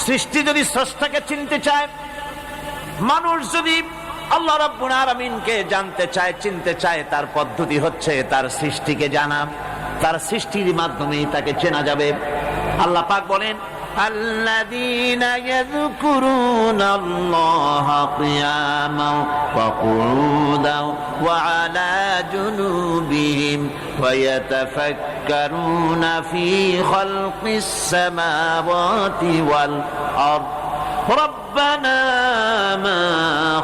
সৃষ্টি যদি স্রষ্টাকে চিনতে চায়, মানুষ যদি আল্লাহ রাব্বুল আলামিনকে জানতে চায়, চিনতে চায়, তার পদ্ধতি হচ্ছে তার সৃষ্টিকে জানা। তার সৃষ্টির মাধ্যমেই তাকে চেনা যাবে। আল্লাহ পাক বলেন, الذين يذكرون الله قياما وقعودا وعلى جنوبهم ويتفكرون في خلق السماوات والأرض ربنا ما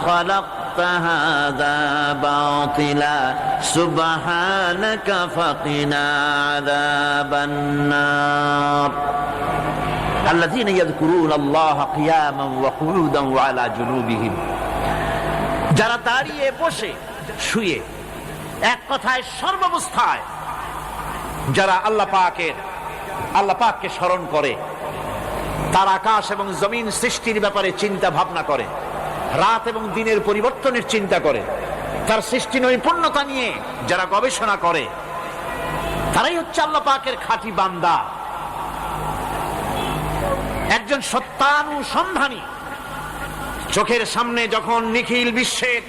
خلقت هذا باطلا سبحانك فقنا عذاب النار الذين يذكرون الله قياما وقعودا وعلى جنوبهم যারা দাঁড়িয়ে বসে শুয়ে এক কথায় সর্বাবস্থায় যারা আল্লাহ পাককে স্মরণ করে, তার আকাশ এবং জমিন সৃষ্টির ব্যাপারে চিন্তা ভাবনা করে, রাত এবং দিনের পরিবর্তনের চিন্তা করে, তার সৃষ্টি নৈপুণ্যতা নিয়ে যারা গবেষণা করে, তারাই হচ্ছে আল্লাহ পাকের খাঁটি বান্দা। একজন সত্যানুসন্ধানী চোখের সামনে যখন নিখিল বিশ্বের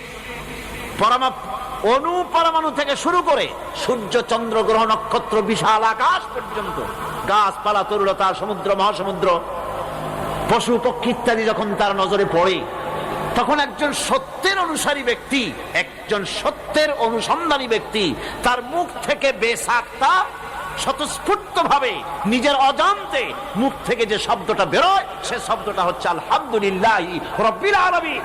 পরমাণু থেকে শুরু করে সূর্য, চন্দ্র, গ্রহ, নক্ষত্র, বিশাল আকাশ পর্যন্ত, গাছপালা, তরুলতা, সমুদ্র, মহাসমুদ্র, পশু পক্ষী ইত্যাদি যখন তার নজরে পড়ে, তখন একজন সত্যের অনুসারী ব্যক্তি, একজন সত্যের অনুসন্ধানী ব্যক্তি, তার মুখ থেকে বেসাক্তা স্বতঃস্ফূর্ত ভাবে নিজের অজান্তে মুখ থেকে যে শব্দটা বেরোয়, সে শব্দটা হচ্ছে আলহামদুলিল্লাহি রাব্বিল আলামিন।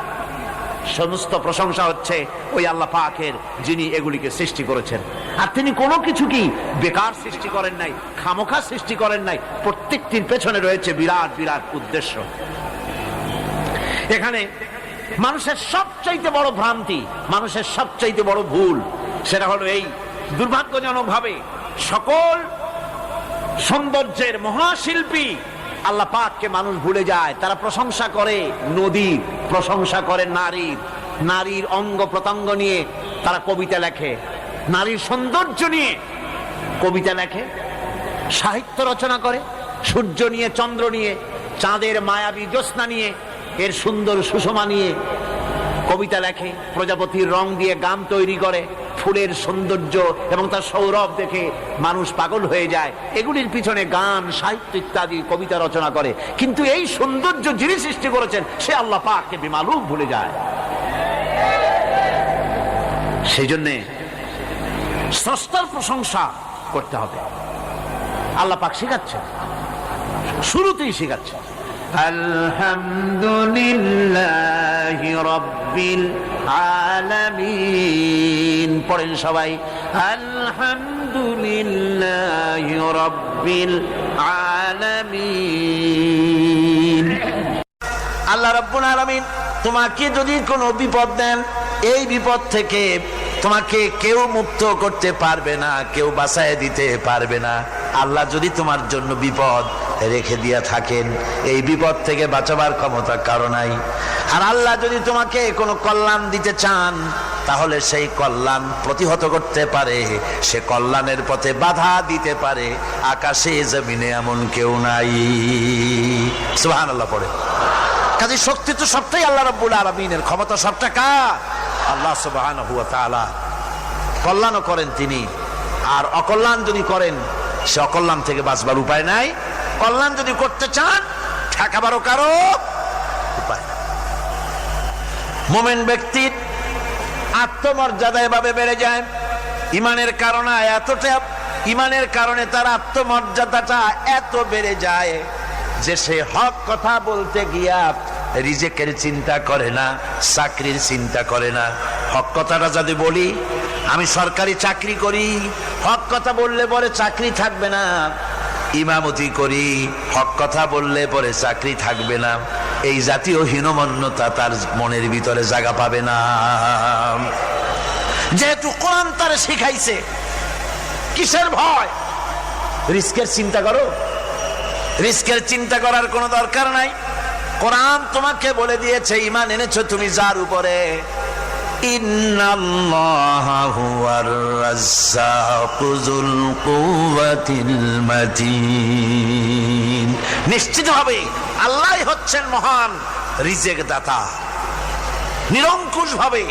সমস্ত প্রশংসা হচ্ছে ওই আল্লাহ পাকের, যিনি এগুলিকে সৃষ্টি করেছেন। আর তিনি কোনো কিছু কি বেকার সৃষ্টি করেন নাই, খামোখা সৃষ্টি করেন নাই। প্রত্যেকটির পেছনে রয়েছে বিরাট বিরাট উদ্দেশ্য। এখানে মানুষের সবচাইতে বড় ভ্রান্তি, মানুষের সবচাইতে বড় ভুল, সেটা হলো এই, দুর্ভাগ্যজনক ভাবে সকল সৌন্দর্যের মহাশিল্পী আল্লাহ পাককে মানুষ ভুলে যায়। তারা প্রশংসা করে নদীর, প্রশংসা করে নারীর, নারীর অঙ্গ প্রত্যঙ্গ নিয়ে তারা কবিতা লেখে, নারীর সৌন্দর্য নিয়ে কবিতা লেখে, সাহিত্য রচনা করে, সূর্য নিয়ে, চন্দ্র নিয়ে, চাঁদের মায়াবী জ্যোৎস্না নিয়ে, এর সুন্দর সুষমা নিয়ে কবিতা লেখে, প্রজাপতির রং দিয়ে গান তৈরি করে, ফুলের সৌন্দর্য এবং তার সৌরভ দেখে মানুষ পাগল হয়ে যায়। এগুলির পিছনে গান, সাহিত্য ইত্যাদি কবিতা রচনা করে। কিন্তু এই সৌন্দর্য যিনি সৃষ্টি করেছেন, সে আল্লাহ পাককে বেমালুম ভুলে যায়। সেই জন্যে স্রষ্টার প্রশংসা করতে হবে। আল্লাহ পাক শেখাচ্ছেন, শুরুতেই শেখাচ্ছেন, আলহামদুলিল্লাহি রাব্বিল আলামিন। পড়েন সবাই, আলহামদুলিল্লাহি রাব্বিল আলামিন। আল্লাহ রাব্বুল আলামিন তোমাকে যদি কোনো বিপদ দেন, এই বিপদ থেকে তোমাকে কেউ মুক্ত করতে পারবে না, কেউ বাঁচায় দিতে পারবে না। আল্লাহ যদি তোমার জন্য বিপদ রেখে দিয়া থাকেন, এই বিপদ থেকে বাঁচাবার ক্ষমতা কারো নাই। আর আল্লাহ যদি তোমাকে কোনো কল্যাণ দিতে চান, তাহলে সেই কল্যাণ প্রতিহত করতে পারে, সে কল্যাণের পথে বাধা দিতে পারে। আকাশে জমিনে এমন কেউ নাই। সুবহানাল্লাহ পড়ে। কাজে শক্তি তো সবটাই আল্লাহ রাব্বুল আলামিনের, ক্ষমতা সবটা কার? আল্লাহ সুবহানাহু ওয়া তাআলা। কল্যাণও করেন তিনি, আর অকল্যাণ যদি করেন, সে অকল্যাণ থেকে বাঁচবার উপায় নাই। কল্যাণ যদি করতে চান, ঠেকাবারও কারো উপায়। মুমিন ব্যক্তির আত্মমর্যাদা এভাবে বেড়ে যায় ইমানের কারণে। ইমানের কারণে তার আত্মমর্যাদাটা এত বেড়ে যায় যে সে হক কথা বলতে গিয়া রিজেকের চিন্তা করে না, চাকরির চিন্তা করে না। হক কথাটা যদি বলি, আমি সরকারি চাকরি করি, হক কথা বললে পরে চাকরি থাকবে না। ইমামতি করি, হক কথা বললে পরে চাকরি থাকবে না। এই জাতীয় হীনমন্যতা তার মনের ভিতরে জায়গা পাবে না। যেহেতু কোরআন তার শিখাইছে, কিসের ভয়? রিস্কের চিন্তা করো। রিস্কের চিন্তা করার কোনো দরকার নাই। কোরআন তোমাকে বলে দিয়েছে, ঈমান এনেছো তুমি যার উপরে, ইন্নাল্লাহা হুয়ার রাজ্জাকু যুল কুওয়াতিল মাতিন। নিশ্চিতভাবে আল্লাহ হচ্ছেন মহান রিজেক দাতা। নিরঙ্কুশ ভাবে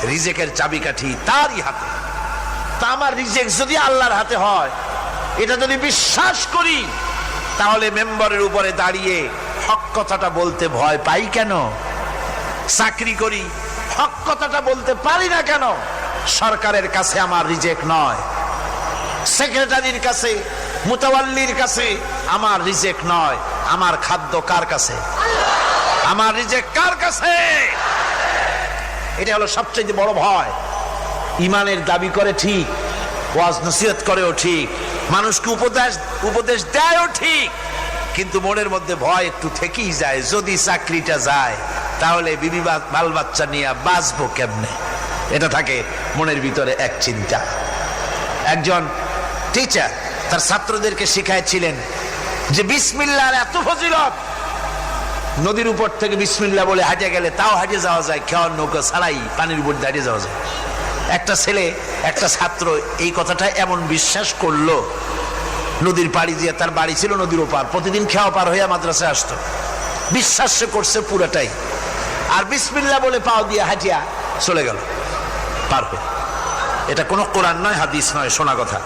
রিজেকের চাবিকাঠি তারই হাতে। তা আমার রিজেক যদি আল্লাহর হাতে হয়, এটা যদি বিশ্বাস করি, তাহলে মেম্বারের উপরে দাঁড়িয়ে হক কথাটা বলতে ভয় পাই কেন? চাকরি করি, হক কথাটা বলতে পারি না কেন? সরকারের কাছে আমার রিজেক নয়, সেক্রেটারির কাছে, মুতাওয়াল্লির কাছে আমার রিজেক নয়। আমার খাদ্য কার কাছে? আমার রিজেক কার কাছে? এটা হলো সবচেয়ে বড় ভয়। ইমানের দাবি করে ঠিক, ওয়াজ নসিহত করেও ঠিক, মানুষকে উপদেশ দেয়ও ঠিক, কিন্তু মনের মধ্যে ভয় একটু থেকেই যায়। যদি চাকরিটা যায়, তাহলে বিবি বাল বাচ্চা নিয়ে বাঁচবো কেমনে? এটা থাকে মনের ভিতরে এক চিন্তা। একজন টিচার তার ছাত্রদেরকে শিখাইছিলেন যে বিসমিল্লাহর এত ফজিলত, নদীর উপর থেকে বিসমিল্লাহ বলে হাঁটে গেলে তাও হাঁটে যাওয়া যায়, খেওয়ার নৌকা ছাড়াই পানির উপর দাঁড়িয়ে যাওয়া যায়। একটা ছাত্র এই কথাটা এমন বিশ্বাস করলো, নদীর পাড়ি দিয়ে, তার বাড়ি ছিল নদীর ওপার, প্রতিদিন খেওয়া পার হইয়া মাদ্রাসায় আসতো। বিশ্বাস সে করছে পুরাটাই, আর বিসমিল্লাহ বলে পাও দিয়ে হাঁটিয়া চলে গেল পার হয়ে। এটা কোনো কোরআন নয়, হাদিস নয়, শোনা কথা।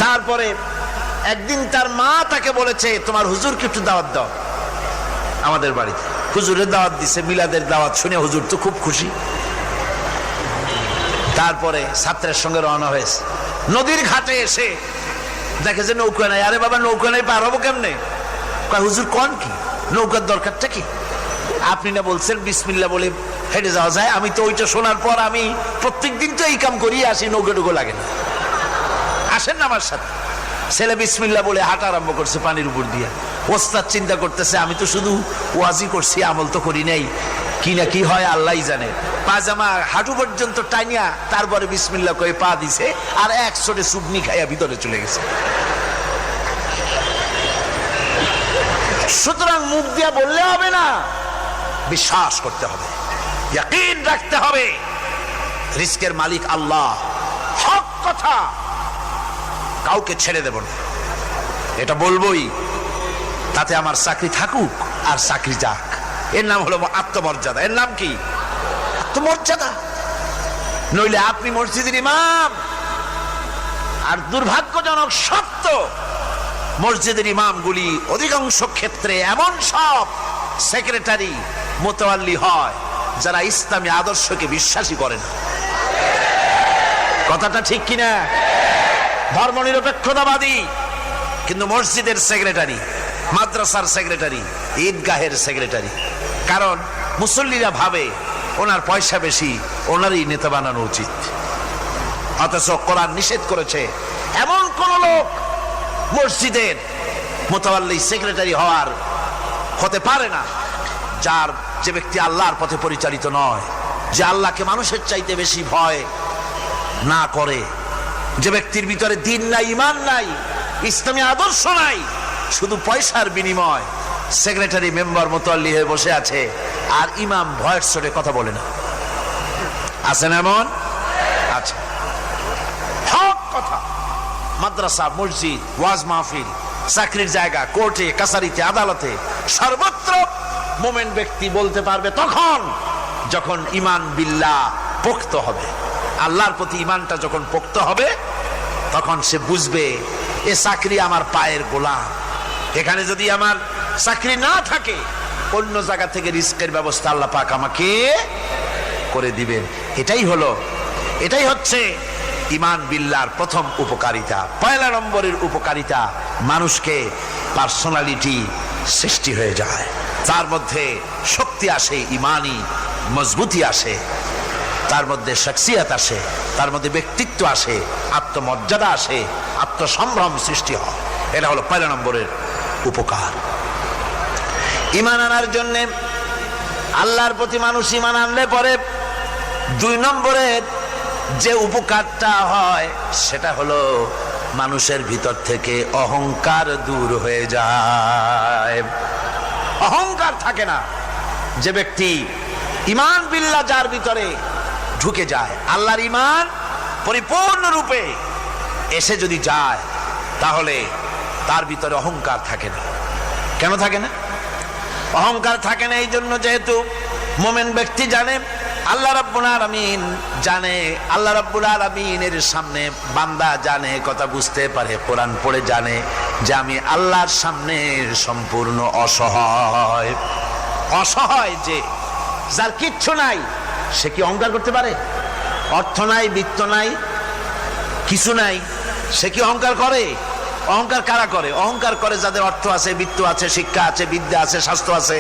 তারপরে একদিন তার মা তাকে বলেছে, তোমার হুজুরকে একটু দাওয়াত দাও আমাদের বাড়িতে। হুজুরের দাওয়াত দিছে, মিলাদের দাওয়াত শুনে হুজুর তো খুব খুশি। তারপরে ছাত্রের সঙ্গে রওনা হয়েছে। নদীর ঘাটে এসে দেখে যে নৌকা নাই। আরে বাবা, নৌকা নাই, পার হবো কেমনে? হুজুর কোন কি, নৌকার দরকারটা কি? আপনি না বলছেন বিসমিল্লাহ বলে হেঁটে যাওয়া যায়। আমি তো ওইটা শোনার পর আমি প্রত্যেক দিন তো এই কাম করিয়ে আসি, নৌকা টুকু লাগে না। আসেন না আমার সাথে। ছেলে বিসমিল্লাহ বলে হাঁটা আরম্ভ করছে পানির উপর দিয়ে। ওস্তাদ চিন্তা করতেছে, আমি তো শুধু ওয়াজি করছি, আমল তো করি নাই, কি না কি হয় আল্লাহই জানে। পাজামা হাঁটু পর্যন্ত টাইনিয়া তারপরে বিসমিল্লাহ কয়ে পা দিছে, আর এক ছোটে চুবনি খাইয়া ভিতরে চলে গেছে। সুতরাং মুখ দিয়া বললে হবে না, বিশ্বাস করতে হবে, ইয়াকিন রাখতে হবে রিজকের মালিক আল্লাহ। হক কথা কাউকে ছেড়ে দেব না, এটা বলবোই, তাতে আমার চাকরি থাকুক আর চাকরি যাক। এর নাম হলো আত্মমর্যাদা। এর নাম কি? আত্মমর্যাদা। নইলে আপনি মসজিদের ইমাম, আর দুর্ভাগ্যজনক সত্য, মসজিদের ইমামগুলি অধিকাংশ ক্ষেত্রে এমন সব সেক্রেটারি মুতাওয়াল্লি হয় যারা ইসলামী আদর্শকে বিশ্বাসী করে না। কথাটা ঠিক কিনা? ধর্মনিরপেক্ষতাবাদী, কিন্তু মসজিদের সেক্রেটারি, মাদ্রাসার সেক্রেটারি, ঈদগাহের সেক্রেটারি। কারণ মুসল্লিরা ভাবে ওনার পয়সা বেশি, ওনারই নেতা বানানো উচিত। অথচ কোরআন নিষেধ করেছে এমন কোন লোক মসজিদের মুতাওয়াল্লি সেক্রেটারি হতে পারে না যে ব্যক্তি আল্লাহর পথে পরিচালিত নয়, যে আল্লাহকে মানুষের চাইতে বেশি ভয় না করে, যে ব্যক্তির ভিতরে দ্বীন নাই, ঈমান নাই, ইসলামী আদর্শ নাই, শুধু পয়সার বিনিময় সেক্রেটারি মেম্বার মুতাওয়াল্লি হয়ে বসে আছে, আর ইমাম ভয়ের চড়ে কথা বলে না। আছেন এমন? আচ্ছা, হক কথা মাদ্রাসা, মসজিদ, ওয়াজ মাহফিল, চাকরির জায়গা, কোর্টে, কাছারিতে, আদালতে, সর্বত্র মোমেন ব্যক্তি বলতে পারবে তখন যখন ঈমান বিল্লাহ পোক্ত হবে। আল্লাহর প্রতি ঈমানটা যখন পোক্ত হবে, তখন সে বুঝবে এ চাকরি আমার পায়ের গোলাম। এখানে যদি আমার চাকরি না থাকে, অন্য জায়গা থেকে রিস্কের ব্যবস্থা আল্লাহ পাক আমাকে করে দিবেন। এটাই হচ্ছে ঈমান বিল্লাহর প্রথম উপকারিতা। পয়লা নম্বরের উপকারিতা, মানুষকে পার্সোনালিটি সৃষ্টি হয়ে যায়, তার মধ্যে শক্তি আসে, ঈমানি মজবুতি আসে, তার মধ্যে শখসিয়ত আসে, তার মধ্যে ব্যক্তিত্ব আসে, আত্মমর্যাদা আসে, আত্মসম্ভ্রম সৃষ্টি হয়। এটা হলো পয়লা নম্বরের উপকার। ঈমান আনার জন্য আল্লাহর প্রতি মানুষ ঈমান আনলে পরে 2 নম্বরের যে উপকারটা হয় সেটা হলো মানুষের ভিতর থেকে অহংকার দূর হয়ে যায়। অহংকার থাকে না। যে ব্যক্তি ঈমান বিল্লাহ যার ভিতরে ঢুকে যায়, আল্লাহর ঈমান পরিপূর্ণ রূপে এসে যদি যায়, তাহলে তার ভিতরে অহংকার থাকে না। কেন থাকে না? অহংকার থাকে না এই জন্য, যেহেতু মুমিন ব্যক্তি জানে আল্লাহ রাব্বুল আলামিন জানে, আল্লাহ রাব্বুল আলামিনের সামনে বান্দা জানে, কথা বুঝতে পারে, কোরআন পড়ে জানে যে আমি আল্লাহর সামনে সম্পূর্ণ অসহায়। অসহায় যে যার কিচ্ছু নাই, সে কি অহংকার করতে পারে? অর্থ নাই, বিত্ত নাই, কিছু নাই, সে কি অহংকার করে? অহংকার কারা করে? অহংকার করে যাদের অর্থ আছে, বিত্ত আছে, শিক্ষা আছে, বিদ্যা আছে, স্বাস্থ্য আছে,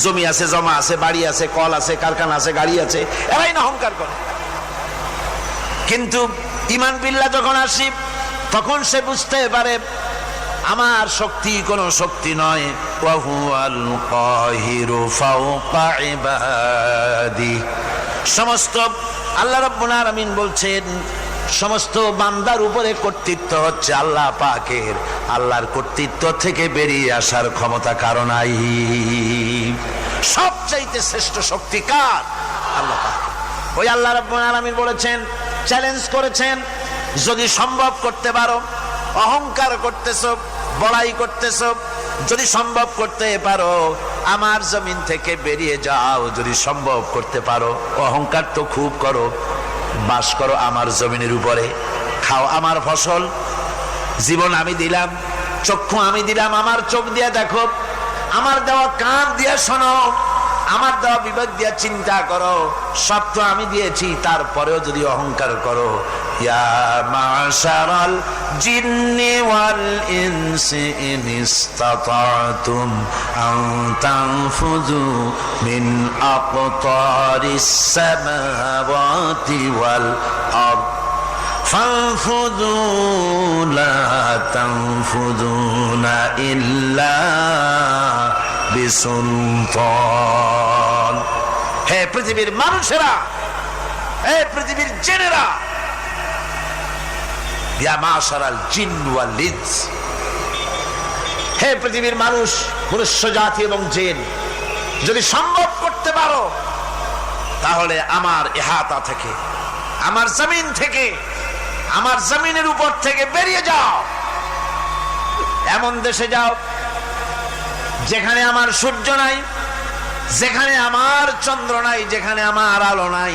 জমি আছে, জমা আছে, বাড়ি আছে, কল আছে, কারখানা আছে, গাড়ি আছে, এরাই না অহংকার করে। কিন্তু ঈমান বিল্লাহ যখন আসি, তখন সে বুঝতে পারে আমার শক্তি কোনো শক্তি নয়। ওয়া হুয়াল কাহিরু ফাওকা ইবাদি। সমস্ত আল্লাহ রাব্বুল আলামিন বলছেন সমস্ত বান্দার উপরে কর্তৃত্ব হচ্ছে আল্লাহ পাকের। আল্লাহর কর্তৃত্ব থেকে বেরিয়ে আসার ক্ষমতা কারো নাই। সবচাইতে শ্রেষ্ঠ শক্তি কার? আল্লাহ পাক। ওই আল্লাহ রাব্বুল আলামিন বলেছেন, চ্যালেঞ্জ করেছেন, যদি সম্ভব করতে পারো, অহংকার করতেছো, বড়াই করতেছো, যদি সম্ভব করতে পারো আমার জমিন থেকে বেরিয়ে যাও। যদি সম্ভব করতে পারো, অহংকার তো খুব করো, বাস করো আমার জমিনের উপরে, খাও আমার ফসল, জীবন আমি দিলাম, চক্ষু আমি দিলাম, আমার চোখ দিয়ে দেখো, আমার দেওয়া কান দিয়ে শোনো, আমার দেওয়া বিবেক দিয়ে চিন্তা করো, সব তো আমি দিয়েছি, তারপরেও যদি অহংকার করো। ইয়া মাশারাল জিন্নি ওয়াল ইনসি ইন ইসতাতাতুম আন তানফুযু মিন আকতারিস সামাওয়াতি ওয়াল আরদ ফানফুযু লা তানফুযুনা ইল্লা বিসুলতান। হে পৃথিবীর মানুষেরা, হে পৃথিবীর জেনেরা, ইয়া মাশারাল জিন ওয়াল ইনস, হে পৃথিবীর মানুষ, মনুষ্য জাতি এবং জিন, যদি সম্ভব করতে পারো তাহলে আমার ইহাতা থেকে, আমার জমিন থেকে, আমার জমিনের উপর থেকে বেরিয়ে যাও। এমন দেশে যাও যেখানে আমার সূর্য নাই, যেখানে আমার চন্দ্র নাই, যেখানে আমার আলো নাই,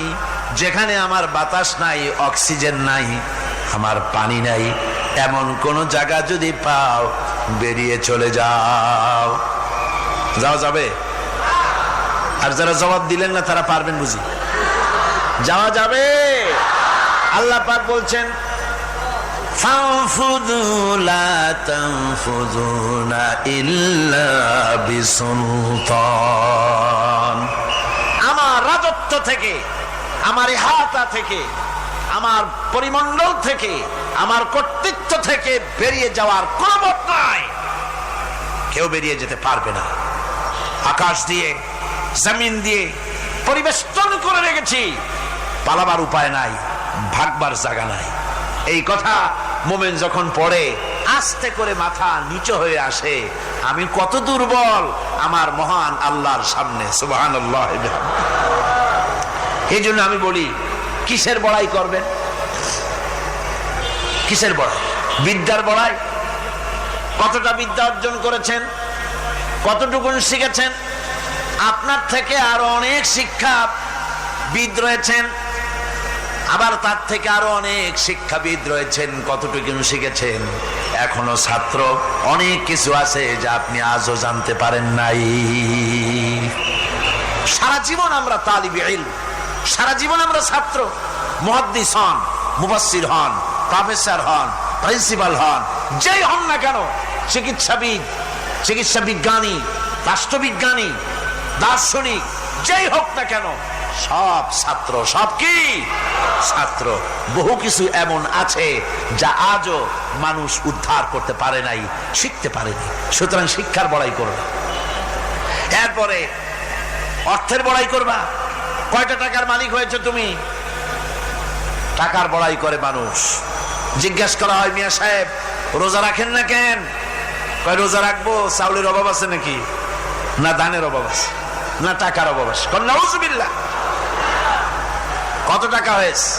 যেখানে আমার বাতাস নাই, অক্সিজেন নাই, আমার পানি নাই, এমন কোন জায়গা যদি পাও বেরিয়ে চলে যাও। যাওয়া যাবে? আর যারা জবাব দিলেন না তারা পারবেন বুঝি? যাওয়া যাবে। আল্লাহ পাক বলছেন ফানফুযু লা তানফুযুনা ইল্লা বিসুলতান। আমার রাজত্ব থেকে, আমার ইহাতা থেকে, আমার পরিমণ্ডল থেকে, আমার কর্তৃত্ব থেকে বেরিয়ে যাওয়ার কোনো পথ নাই। কেউ বেরিয়ে যেতে পারবে না। আকাশ দিয়ে, জমিন দিয়ে পরিবেষ্টন করে রেখেছি, পালাবার উপায় নাই, ভাগবার জায়গা নাই। এই কথা মুমিন যখন পড়ে আস্তে করে মাথা নিচু হয়ে আসে, আমি কত দুর্বল আমার মহান আল্লাহর সামনে। সুবহানাল্লাহ। এই জন্য আমি বলি, কিসের বড়াই করবেন? কিসের বড়াই? বিদ্যার বড়াই। কতটা বিদ্যা অর্জন করেছেন, কতটুকু শিখেছেন? আপনার থেকে আরো অনেক শিক্ষাবিদ রয়েছেন, আবার তার থেকে আরো অনেক শিক্ষাবিদ রয়েছেন, কতটুকু শিখেছেন? এখনো ছাত্র, অনেক কিছু আছে যা আপনি আজও জানতে পারেন নাই। সারা জীবন আমরা তালিবে ইলম, সারা জীবন আমরা ছাত্র। মুহাদ্দিস হন, মুফাসসির হন, প্রফেসর হন, প্রিন্সিপাল হন, যেই হন না কেন, চিকিৎসাবিদ, চিকিৎসা বিজ্ঞানী, রাষ্ট্রবিজ্ঞানী, দার্শনিক, যেই হোক না কেন, সব ছাত্র। সব কি? ছাত্র। বহু কিছু এমন আছে যা আজও মানুষ উদ্ধার করতে পারে নাই, শিখতে পারেনি। সুতরাং শিক্ষার বড়াই করো না। এরপরে অর্থের বড়াই করবা। কয়টা টাকার মালিক হয়েছে তুমি? টাকার বড়াই করে মানুষ। জিজ্ঞাসা করা হয়, মিয়া সাহেব রোজা রাখেন না কেন? কয় রোজা রাখবো, চাউলের অভাব আছে নাকি? না দানের অভাব আছে, না টাকার অভাব আছে। নাউজুবিল্লাহ। কত টাকা হয়েছে?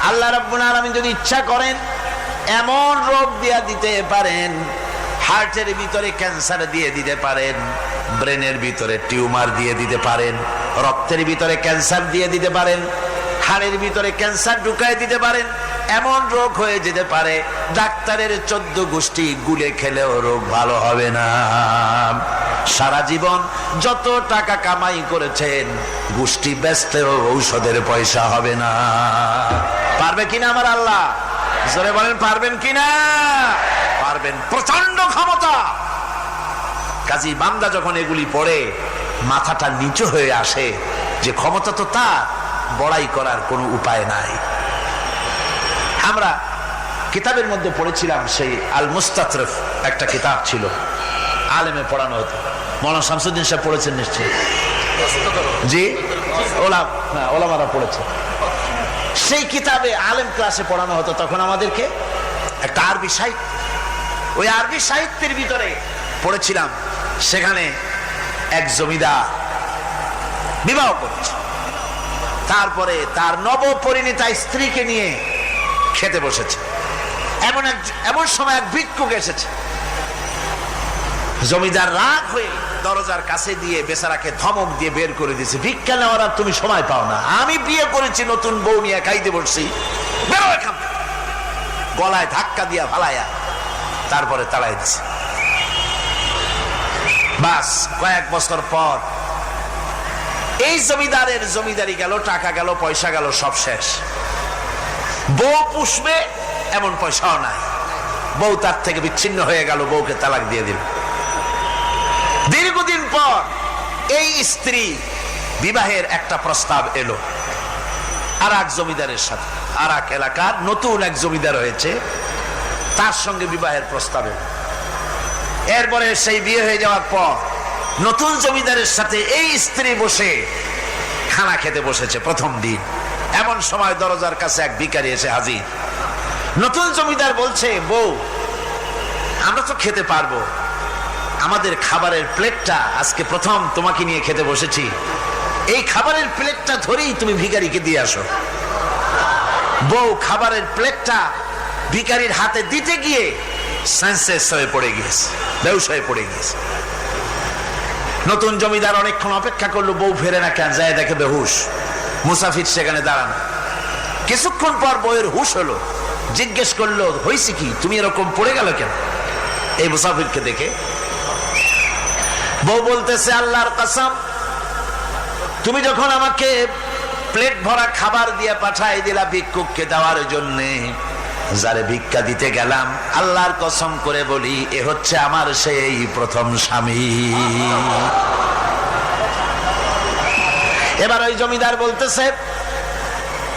আল্লাহ রাব্বুল আলামিন যদি ইচ্ছা করেন এমন রোগ দিয়া দিতে পারেন হার্টের ভিতরে ক্যান্সার দিয়ে দিতে পারেন, ব্রেনের ভিতরে টিউমার দিয়ে দিতে পারেন, রক্তের ভিতরে ক্যান্সার দিয়ে দিতে পারেন, হাড়ের ভিতরে ক্যান্সার ঢুকায় দিতে পারেন। এমন রোগ হয়ে যেতে পারে ডাক্তারের 14 গোষ্ঠী গুলে খেলেও রোগ ভালো হবে না। সারা জীবন যত টাকা কামাই করেছেন গোষ্ঠী বেচলেও ঔষধের পয়সা হবে না। পারবে কিনা আমার আল্লাহ? জোরে বলেন পারবেন কিনা? পারবেন, প্রচন্ড ক্ষমতা। কাজী বান্দা যখন এগুলি পড়ে মাথাটা নিচু হয়ে আসে যে ক্ষমতা তো তার, বড়াই করার কোনো উপায় নাই। আমরা কিতাবের মধ্যে পড়েছিলাম, সেই আল মুস্তাতরফ একটা কিতাব ছিল, আলেমে পড়ানো হতো। মৌলানা শামসুদ্দিন সাহেব পড়েছেন নিশ্চয়ই? জি, ওলামারা পড়েছে। সেই কিতাবে আলেম ক্লাসে পড়ানো হতো তখন আমাদেরকে একটা আরবি সাহিত্য। ওই আরবি সাহিত্যের ভিতরে পড়েছিলাম, সেখানে এক জমিদার বিবাহ করেছে, তারপরে তার নবপরিণীতা স্ত্রীকে নিয়ে খেতে বসেছে। এমন সময় এক ভিক্ষুক এসেছে। জমিদার রাগ হয়ে দরজার কাছে দিয়ে বেচারাকে ধমক দিয়ে বের করে দিয়েছে, ভিক্ষা নেওয়ার আর তুমি সময় পাও না, আমি বিয়ে করেছি, নতুন বউ নিয়ে খাইতে বসছি, বেরো এখান থেকে। গলায় ধাক্কা দিয়া ফালাইয়া তারপরে তাড়াই দিছে। বাস কয়েক বছর পর এই জমিদারের জমিদারি গেল, টাকা গেল, পয়সা গেল, সব শেষ। বউ পুষবে এমন পয়সাও নাই, বউ তার থেকে বিচ্ছিন্ন হয়ে গেল, বউকে তালাক দিয়ে দিল। দীর্ঘদিন পর এই স্ত্রী বিবাহের একটা প্রস্তাব এলো আর এক জমিদারের সাথে, আর এক এলাকার নতুন এক জমিদার হয়েছে, তার সঙ্গে বিবাহের প্রস্তাব এলো। এরপরে সেই বিয়ে হয়ে যাওয়ার পর নতুন জমিদারের সাথে এই স্ত্রী বসে খানা খেতে বসেছে প্রথম দিন। এমন সময় দরজার কাছে এক ভিখারি এসে হাজির। নতুন জমিদার বলছে, বউ আমরা তো খেতে পারবো, আমাদের খাবারের প্লেটটা আজকে প্রথম তোমাকে নিয়ে খেতে বসেছি, এই খাবারের প্লেটটা ধরেই তুমি ভিখারিকে দিয়ে আসো। বউ খাবারের প্লেটটা ভিখারির হাতে দিতে গিয়ে সেন্সলেস হয়ে পড়ে গিয়েছে, বেহুশ হয়ে পড়ে গিয়েছে। নতুন জমিদার অনেকক্ষণ অপেক্ষা করলো, বউ ফেরে না কেন, যায় দেখে বেহুশ, মুসাফির সেখানে দাঁড়ানো। কিছুক্ষণ পর বউয়ের হুশ হলো, জিজ্ঞেস করলো, হয়েছে কি, তুমি এরকম পড়ে গেল কেন? এই মুসাফিরকে দেখে বউ বলতেছে, আল্লাহর কসম, তুমি যখন আমাকে প্লেট ভরা খাবার দিয়ে পাঠাই দিলা ভিক্ষুককে দেওয়ার জন্য, যারে ভিক্ষা দিতে গেলাম, আল্লাহর কসম করে বলি, এ হচ্ছে আমার সেই প্রথম স্বামী। এবার ওই জমিদার বলতেছে,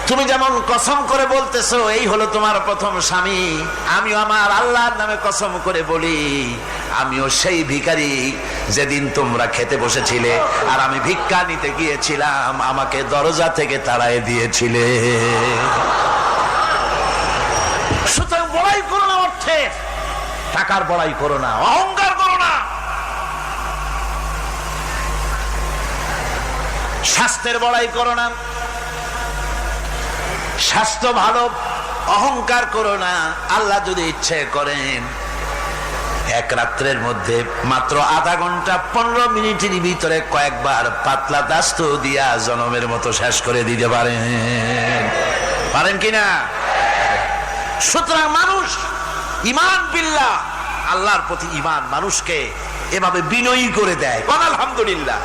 তুমি যেমন কসম করে বলতেছো এই হলো তোমার প্রথম স্বামী, আমিও আমার আল্লাহর নামে কসম করে বলি, আমিও সেই ভিখারি যেদিন তোমরা খেতে বসেছিলে আর আমি ভিক্ষা নিতে গিয়েছিলাম, আমাকে দরজা থেকে তাড়ায় দিয়েছিলে। সুতরাং বড়াই করো না, অর্থে টাকার বড়াই করো না, অহংকার করো না, স্বাস্থ্যের বড়াই করো না, স্বাস্থ্য ভালো, অহংকার করো না। আল্লাহ যদি ইচ্ছে করেন এক রাত্রের মধ্যে মাত্র আধা ঘন্টা 15 মিনিটের ভিতরে কয়েকবার পাতলা দাস্ত দিয়া জনমের মতো শেষ করে দিতে পারেন, পারেন কিনা? সুতরাং মানুষ ঈমান বিল্লাহ, আল্লাহর প্রতি ঈমান মানুষকে এভাবে বিনয়ী করে দেয়। আলহামদুলিল্লাহ,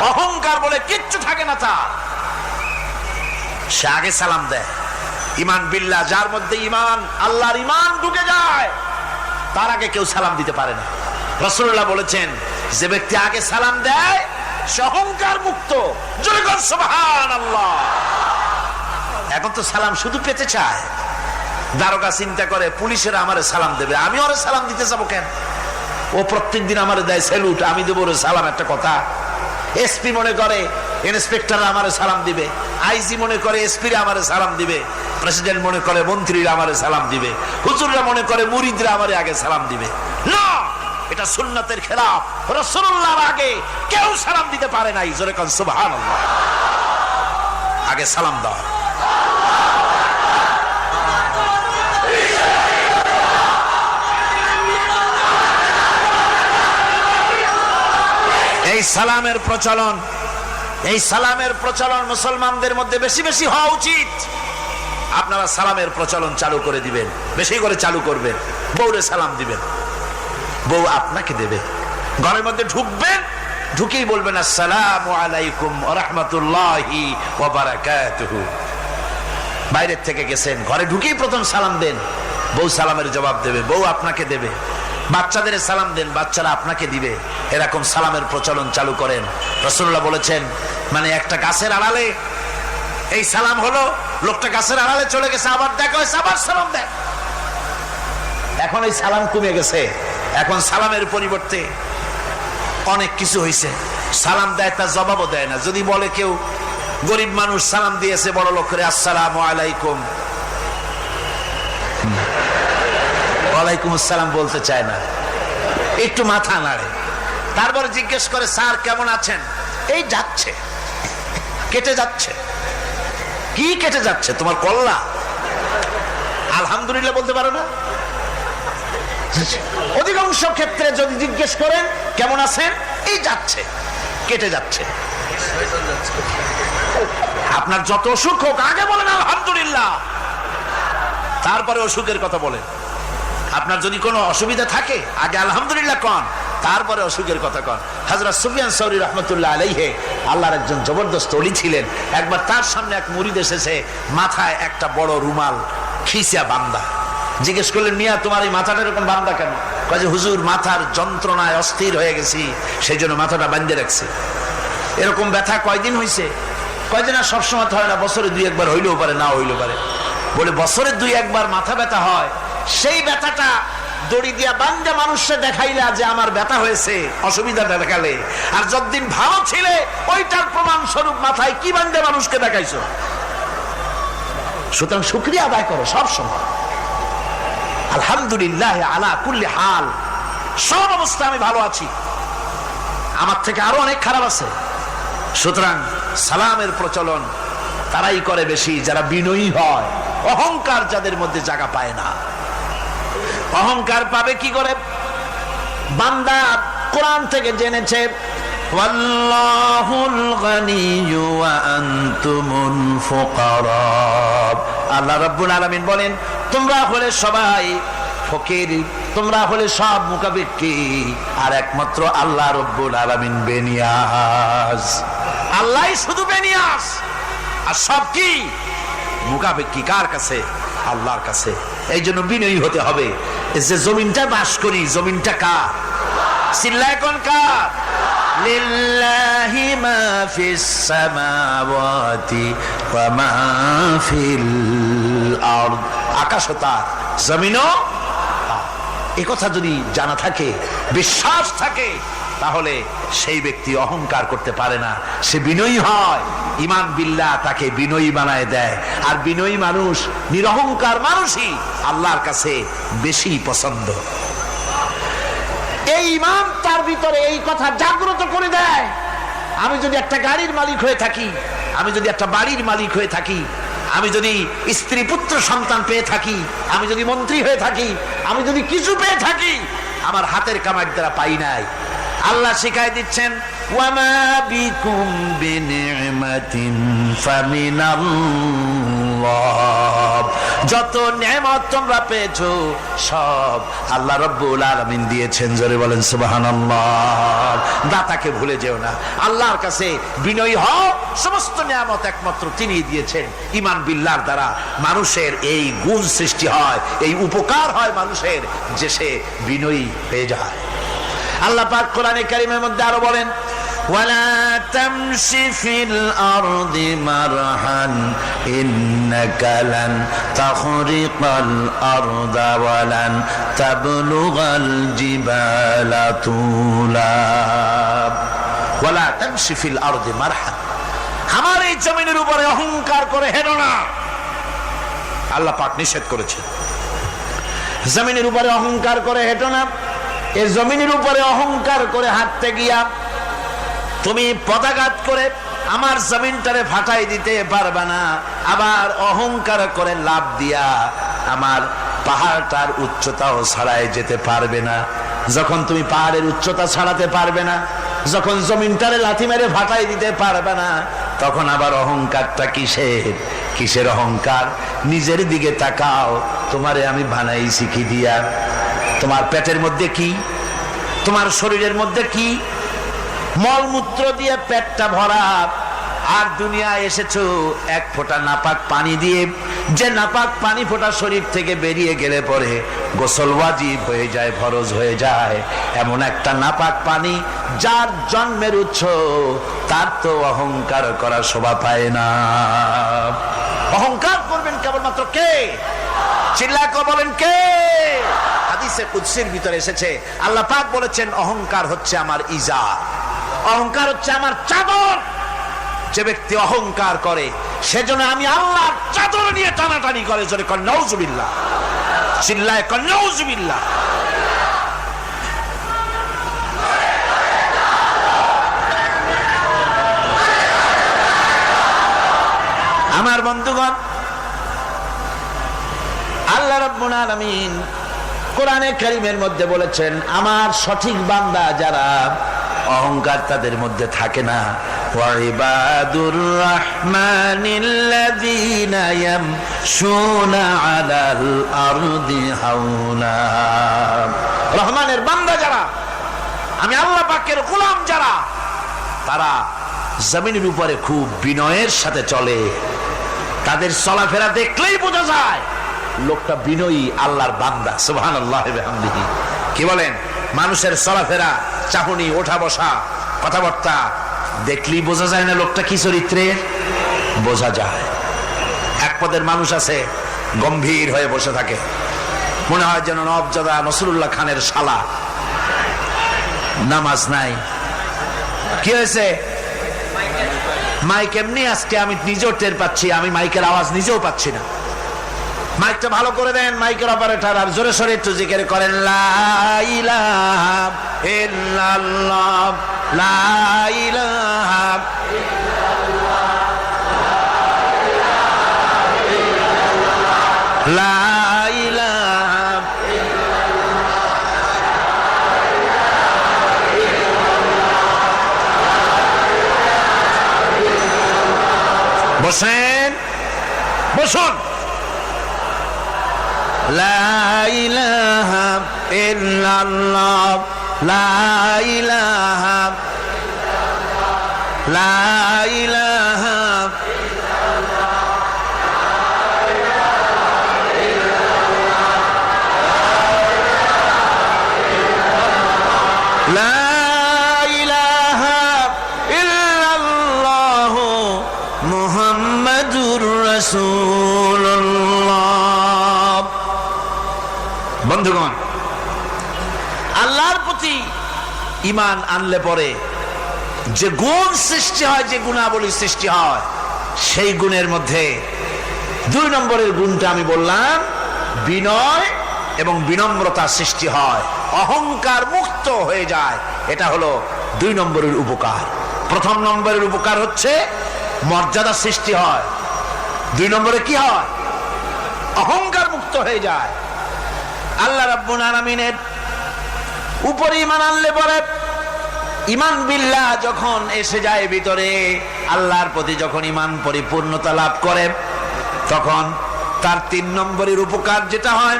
অহংকার বলে কিচ্ছু থাকে না তার, সে আগে সালাম দেয়। ঈমান বিল্লাহ, যার মধ্যে ঈমান, আল্লাহর ঈমান ঢুকে যায়, তার আগে কেউ সালাম দিতে পারে না। রাসূলুল্লাহ বলেছেন, যে ব্যক্তি আগে সালাম দেয় সে অহংকার মুক্ত। জোরে বল সুবহানাল্লাহ। এখন তো সালাম শুধু পেতে চায়। দারোগা চিন্তা করে, পুলিশেরা আমারে সালাম দেবে, আমি ওরে সালাম দিতে যাবো কেন? ও প্রত্যেকদিন আমারে দেয় স্যালুট, আমি দেবো ওরে সালাম, একটা কথা। এসপি মনে করে ইন্সপেক্টর আমারে সালাম দিবে, আইজি মনে করে এসপি আমারে সালাম দিবে, প্রেসিডেন্ট মনে করে মন্ত্রীরা আমারে সালাম দিবে, হুজুররা মনে করে মুরিদরা আমারে আগে সালাম দিবে। না, এটা সুন্নাতের খেলাফ। রাসূলুল্লাহর আগে কেউ সালাম দিতে পারে নাই। জোরে কোন সুবহানাল্লাহ। আগে সালাম দাও। এই সালামের প্রচলন মুসলমানদের মধ্যে বেশি বেশি হওয়া উচিত। আপনারা সালামের প্রচলন চালু করে দিবেন, বেশি করে চালু করবেন। বউরে সালাম দিবেন, বউ আপনাকে দেবে। ঘরের মধ্যে ঢুকবেন, ঢুকেই বলবেন আসসালামু আলাইকুম ওয়া রাহমাতুল্লাহি ওয়া বারাকাতুহু। বাইরের থেকে গেছেন, ঘরে ঢুকেই প্রথম সালাম দেন, বউ সালামের জবাব দেবে, বউ আপনাকে দেবে। বাচ্চাদের সালাম দেন, বাচ্চারা আপনাকে দিবে। এরকম সালামের প্রচলন চালু করেন। রাসূলুল্লাহ বলেছেন, মানে একটা গাছের আড়ালে এই সালাম হলো, লোকটা গাছের আড়ালে চলে গেছে, আবার দেখা হয়েছে, আবার সালাম দেয়। এখন এই সালাম কমে গেছে, এখন সালামের পরিবর্তে অনেক কিছু হয়েছে। সালাম দেয়, তার জবাবও দেয় না। যদি বলে কেউ গরিব মানুষ সালাম দিয়েছে বড় লোক করে, আসসালামু আলাইকুম, ওয়ালাইকুম আসসালাম বলতে চায় না, একটু মাথা নাড়ে। তারপরে জিজ্ঞেস করে, স্যার কেমন আছেন? এই যাচ্ছে, কেটে যাচ্ছে। কি কেটে যাচ্ছে? তোমার কল্লা? আলহামদুলিল্লাহ বলতে পারো না? অধিকাংশ ক্ষেত্রে যদি জিজ্ঞেস করেন কেমন আছেন, এই যাচ্ছে, কেটে যাচ্ছে। আপনার যত অসুখ হোক আগে বলেন আলহামদুলিল্লাহ, তারপরে অসুখের কথা বলেন। আপনার যদি কোনো অসুবিধা থাকে আগে আলহামদুলিল্লাহ কন, তারপরে অসুখের কথা কন। হযরত সুফিয়ান সাউরি রাহমাতুল্লাহ আলাইহি আল্লাহর একজন জবরদস্ত ওলি ছিলেন। একবার তার সামনে এক মুরিদ এসেছে, মাথায় একটা বড় রুমাল খিসা বাঁধা। জিজ্ঞেস করলেন, মিয়া তোমার এই মাথাটা এরকম বাঁধা কেন? কয় যে হুজুর, মাথার যন্ত্রণায় অস্থির হয়ে গেছি, সেই জন্য মাথাটা বাঁধে রাখছি। এরকম ব্যথা কয়দিন হয়েছে? কয় যে না, সবসময় হয় না, বছরে 2-1 বার হইলেও পারে, না হইলেও পারে। বলে বছরে 2-1 বার মাথা ব্যথা হয়, সেই ব্যথাটা দড়ি দিয়া বান্ধা মানুষকে দেখাইলা যে আমার ব্যথা হয়েছে, অসুবিধাটা দেখালে, আর যতদিন ভালো ছিলে ওইটার প্রমাণ স্বরূপ মাথায় কি বান্ধে মানুষকে দেখাইছো। সুতরাং শুকরিয়া আদায় করো সব সময়, আলহামদুলিল্লাহ আলা কুল্লি হাল। সব অবস্থা আমি ভালো আছি, আমার থেকে আরো অনেক খারাপ আছে। সুতরাং সালামের প্রচলন তারাই করে বেশি যারা বিনয়ী হয়। অহংকার যাদের মধ্যে জায়গা পায় না। অহংকার পাবে কি করে? বান্দা কোরআন থেকে জেনেছে, ওয়াল্লাহুল গানিয়্যু ওয়া আনতুমুল ফুকারা। আল্লাহ রাব্বুল আলামিন বলেন, তোমরা হলে সবাই ফকির, তোমরা হলে সব মুকাবিক্কি, আর একমাত্র আল্লাহ রাব্বুল আলামিন বেনিয়াজ। আল্লাহই শুধু বেনিয়াজ, আর সব কি মুকাবিক্কি কার কাছে? আল্লাহর কাছে। এই জন্য বিনয়ী হতে হবে। যে জমিনটা বাস করি, জমিনটা কার? চিল্লায় কোন কার? লিল্লাহি মা ফিস সামাওয়াতি ওয়া মা ফিল আরদ। আকাশও তার, জমিনও তার। এই কথা যদি জানা থাকে, বিশ্বাস থাকে, তাহলে সেই ব্যক্তি অহংকার করতে পারে না, সে বিনয়ী হয়। ঈমান বিল্লাহ তাকে বিনয়ী বানায় দেয়। আর বিনয়ী মানুষ, নিরহংকার মানুষই আল্লাহর কাছে বেশি পছন্দ। এই ঈমান তার ভিতরে এই কথা জাগ্রত করে দেয়। আমি যদি একটা গাড়ির মালিক হয়ে থাকি, আমি যদি একটা বাড়ির মালিক হয়ে থাকি, আমি যদি স্ত্রী পুত্র সন্তান পেয়ে থাকি, আমি যদি মন্ত্রী হয়ে থাকি, আমি যদি কিছু পেয়ে থাকি, আমার হাতের কামাই দ্বারা পাই নাই। আল্লাহ শিখাই দিচ্ছেন, ওয়ামা বিকুম বিনিমাতিন ফামিনাল্লাহ। যত নেয়ামত তোমরা পেয়েছো সব আল্লাহ রাব্বুল আলামিন দিয়েছেন। জোরে বলেন সুবহানাল্লাহ। দাতাকে ভুলে যেও না, আল্লাহর কাছে বিনয়ী হও। সমস্ত নেয়ামত একমাত্র তিনিই দিয়েছেন। ঈমান বিল্লাহর দ্বারা মানুষের এই গুণ সৃষ্টি হয়, এই উপকার হয় মানুষের, যে সে বিনয়ী হয়ে যায়। আল্লাহ পাক কোরআনে কারীমের মধ্যে আরো বলেন, ওয়ালা তামশি ফিল আরদি মারহান ইন্নাকা লান তাখরিকাল আরদা ওয়ালান তাবলুগাল জিবালা তুলা। ওয়ালা তামশি ফিল আরদি মারহান, আমার এই জমিনের উপরে অহংকার করে হেঁটো না। আল্লাহ পাক নিষেধ করেছেন, জমিনের উপরে অহংকার করে হেঁটো না। এই জমিনের উপরে অহংকার করে হাঁটতে গিয়া তুমি পদাঘাত করে আমার জমিনটারে ফাটাই দিতে পারবে না। আবার অহংকার করে লাভ দিয়া আমার পাহাড়টার উচ্চতাও ছাড়াই যেতে পারবে না। যখন তুমি পাহাড়ের উচ্চতা ছাড়াতে পারবে না, যখন জমিনটারে লাথি মেরে ফাটাই দিতে পারবে না, তখন আবার অহংকারটা কিসের? কিসের অহংকার? নিজের দিকে তাকাও, তোমারে আমি বানাইছি কি দিয়া? তোমার পেটের মধ্যে কি, তোমার শরীরের মধ্যে কি? মলমূত্র দিয়ে পেটটা ভরা, আর দুনিয়ায় এসেছো এক ফোঁটা নাপাক পানি দিয়ে। যে নাপাক পানি ফোঁটা শরীর থেকে বেরিয়ে গেলে পরে গোসল ওয়াজিব হয়ে যায়, ফরজ হয়ে যায়, এমন একটা নাপাক পানি যার জন্মের উৎস, তার তো অহংকার করার শোভা পায় না। অহংকার করবেন কেবলমাত্র কে? চিল্লায় বলেন কে? হাদিসে কুদসির ভিতরে এসেছে, আল্লাহ পাক বলেছেন অহংকার হচ্ছে আমার ইজার, অহংকার হচ্ছে আমার চাদর। যে ব্যক্তি অহংকার করে সেজন্য আমি আল্লাহর চাদর নিয়ে টানাটানি করে। জোরে কর নাউজুবিল্লাহ, চিল্লায় কর নাউজুবিল্লাহ। আমার বন্ধুগণ, আল্লাহ রাব্বুল আলামিন কোরআনে কারীমের মধ্যে বলেছেন, আমার সঠিক বান্দা যারা, অহংকার তাদের মধ্যে থাকে না। ওয়াইবাদুর রাহমানিল্লাযীনা ইয়ামশুনা আলাল আরদি হাওনা। রহমানের বান্দা যারা, আমি আল্লাহ পাকের গোলাম যারা, তারা জমিনের উপরে খুব বিনয়ের সাথে চলে। তাদের চলাফেরা দেখলেই বোঝা যায় লোকটা বিনয়ী, আল্লাহর বান্দা। সুবহানাল্লাহ ওয়া বিহামদিহি। কি বলেন? মানুষের চলাফেরা, চাহনি, ওঠা বসা, কথাবার্তা দেখলেই বোঝা যায় না লোকটা কি চরিত্রের? বোঝা যায়। এক পদের মানুষ আছে, গম্ভীর হয়ে বসে থাকে, মনে হয় যেন নবজাদা নসরুল্লাহ খানের শালা। নামাজ নাই। কি হয়েছে? মাইক এমনি আজকে আমি নিজেও টের পাচ্ছি, আমি মাইকের আওয়াজ নিজেও পাচ্ছি না। মাইকটা ভালো করে দেন মাইকের অপারেটর, আর জোরে সোরে একটু জিকির করেন, লা ইলাহা ইল্লাল্লাহ, লা ইলাহা ইল্লাল্লাহ, লা ইলাহা ইল্লাল্লাহ। বসেন, বসুন। লা ইলাহা ইল্লাল্লাহ, লা ইলাহা, লা ইলাহা, লা ইলাহা ইল্লাল্লাহ মুহাম্মাদুর রাসূলুল্লাহ। বন্ধুগণ, আল্লাহর প্রতি ঈমান আনলে পরে যে গুণ সৃষ্টি হয়, যে গুণাবলী সৃষ্টি হয়, সেই গুণের মধ্যে 2 নম্বরের গুণটা আমি বললাম, বিনয় এবং বিনম্রতা সৃষ্টি হয়, অহংকার মুক্ত হয়ে যায়। এটা হলো 2 নম্বরের উপকার। প্রথম নম্বরের উপকার হচ্ছে মর্যাদা সৃষ্টি হয়। 2 নম্বরে কি হয়? অহংকার মুক্ত হয়ে যায়। আল্লাহ রাব্বুল আলামিনের উপরে ঈমান আনলে পরে, ঈমান বিল্লাহ যখন এসে যায় ভিতরে, আল্লাহর প্রতি যখন ঈমান পরিপূর্ণতা লাভ করে, তখন তার 3 নম্বরের উপকার যেটা হয়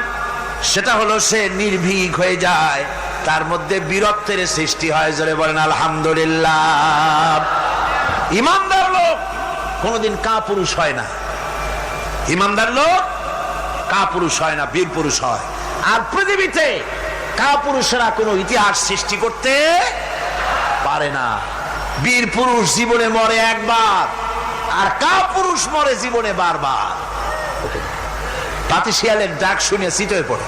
সেটা হলো সে নির্ভীক হয়ে যায়, তার মধ্যে বীরত্বের সৃষ্টি হয়। জোরে বলেন আলহামদুলিল্লাহ। ঈমানদার লোক কোনোদিন কাপুরুষ হয় না। ঈমানদার লোক কাপুরুষ হয় না, বীর পুরুষ হয়। আর পৃথিবীতে কাপুরুষেরা কোনো ইতিহাস সৃষ্টি করতে পারে না। বীর পুরুষ জীবনে মরে একবার, আর কাপুরুষ মরে জীবনে বারবার। পাতিশিয়ালের ডাক শুনে চিতয়ে পড়ে।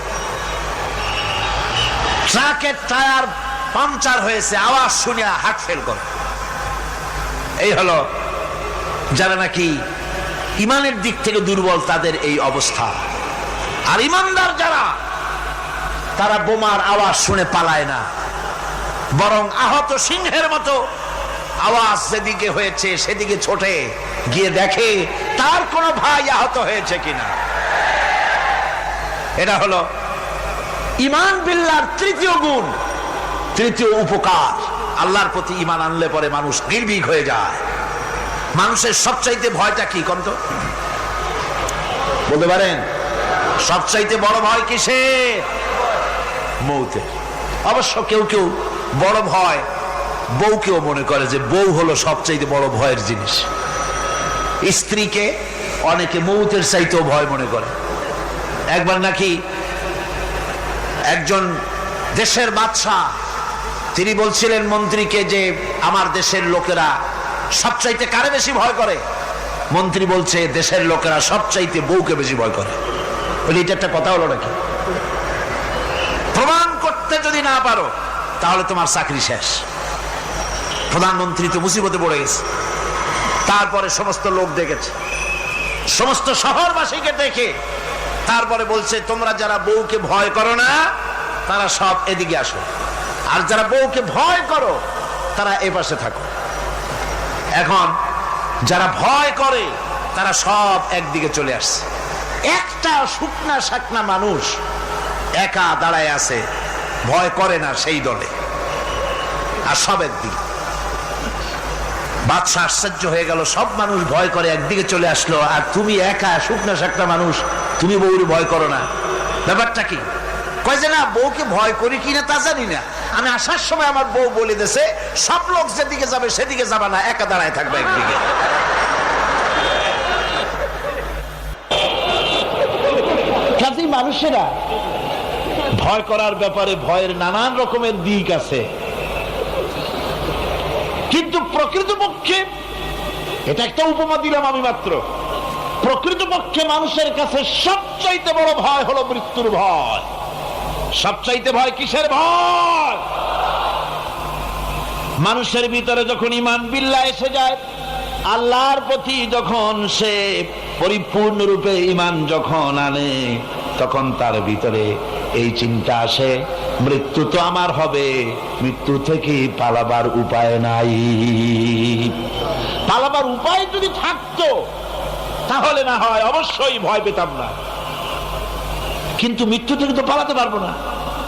ট্রাকের টায়ার পাংচার হয়েছে, আওয়াজ শুনে হার্ট ফেল করে। এই হলো যারা নাকি ঈমানের দিক থেকে দুর্বল, তাদের এই অবস্থা। আর ঈমানদার যারা, তারা বোমার আওয়াজ শুনে পালায় না, বরং আহত সিংহের মতো আওয়াজ যেদিকে হয়েছে সেদিকে ছোটে গিয়ে দেখে তার কোনো ভাই আহত হয়েছে কিনা। এটা হলো ঈমান বিল্লাহর 3য় গুণ, 3য় উপকার। আল্লাহর প্রতি ঈমান আনলে পরে মানুষ নির্ভীক হয়ে যায়। মানুষের সবচাইতে ভয়টা কি কোন তো বলতে পারেন? সবচাইতে বড় ভয় কিসের? মৌতের। অবশ্য কেউ কেউ বড় ভয় বউকেও মনে করে যে বউ হলো সবচাইতে বড় ভয়ের জিনিস। স্ত্রীকে অনেকে মৌতের চাইতেও ভয় মনে করে। একবার নাকি একজন দেশের বাদশাহ তিনি বলছিলেন মন্ত্রীকে যে আমার দেশের লোকেরা সবচাইতে কারে বেশি ভয় করে? মন্ত্রী বলছে দেশের লোকেরা সবচাইতে বউকে বেশি ভয় করে। বলি এটা একটা কথা হলো নাকি? প্রমাণ করতে যদি না পারো তাহলে তোমার চাকরি শেষ। প্রধানমন্ত্রী তো মুসিবতে পড়ে গেছে। তারপরে সমস্ত লোক দেখেছে, সমস্ত শহরবাসীকে দেখে তারপরে বলছে তোমরা যারা বউকে ভয় করো না তারা সব এদিকে আসো, আর যারা বউকে ভয় করো তারা এ পাশে থাকো। এখন যারা ভয় করে তারা সব একদিকে চলে আসছে। একটা শুকনা শাকনা মানুষ একা দাঁড়ায় আছে, ভয় করে না সেই দলে, আর সব একদিকে। বাদশা আশ্চর্য হয়ে গেল, সব মানুষ ভয় করে একদিকে চলে আসলো, আর তুমি একা শুকনা শাকনা মানুষ, তুমি বউরে ভয় করো না, ব্যাপারটা কি? কয় যে না, বউকে ভয় করি কিনা তা জানি না, আমি আসার সময় আমার বউ বলে দিয়েছে সব লোক যেদিকে যাবে সেদিকে যাবে না, একা দাঁড়ায় থাকবে একদিকে। কাজেই মানুষেরা ভয় করার ব্যাপারে ভয়ের নানান রকমের দিক আছে, কিন্তু প্রকৃতপক্ষে এটা একটা উপমা দিলাম আমি মাত্র। প্রকৃতপক্ষে মানুষের কাছে সবচাইতে বড় ভয় হলো মৃত্যুর ভয়। সবচাইতে ভয় কিসের ভয়? মানুষের ভিতরে যখন ঈমান বিল্লাহ এসে যায়, আল্লাহর প্রতি যখন সে পরিপূর্ণরূপে ঈমান যখন আনে, তখন তার ভিতরে এই চিন্তা আসে মৃত্যু তো আমার হবে, মৃত্যু থেকে পালাবার উপায় নাই। পালাবার উপায় যদি থাকতো তাহলে না হয় অবশ্যই ভয় পেতাম না, কিন্তু মৃত্যু থেকে তো পালাতে পারবো না,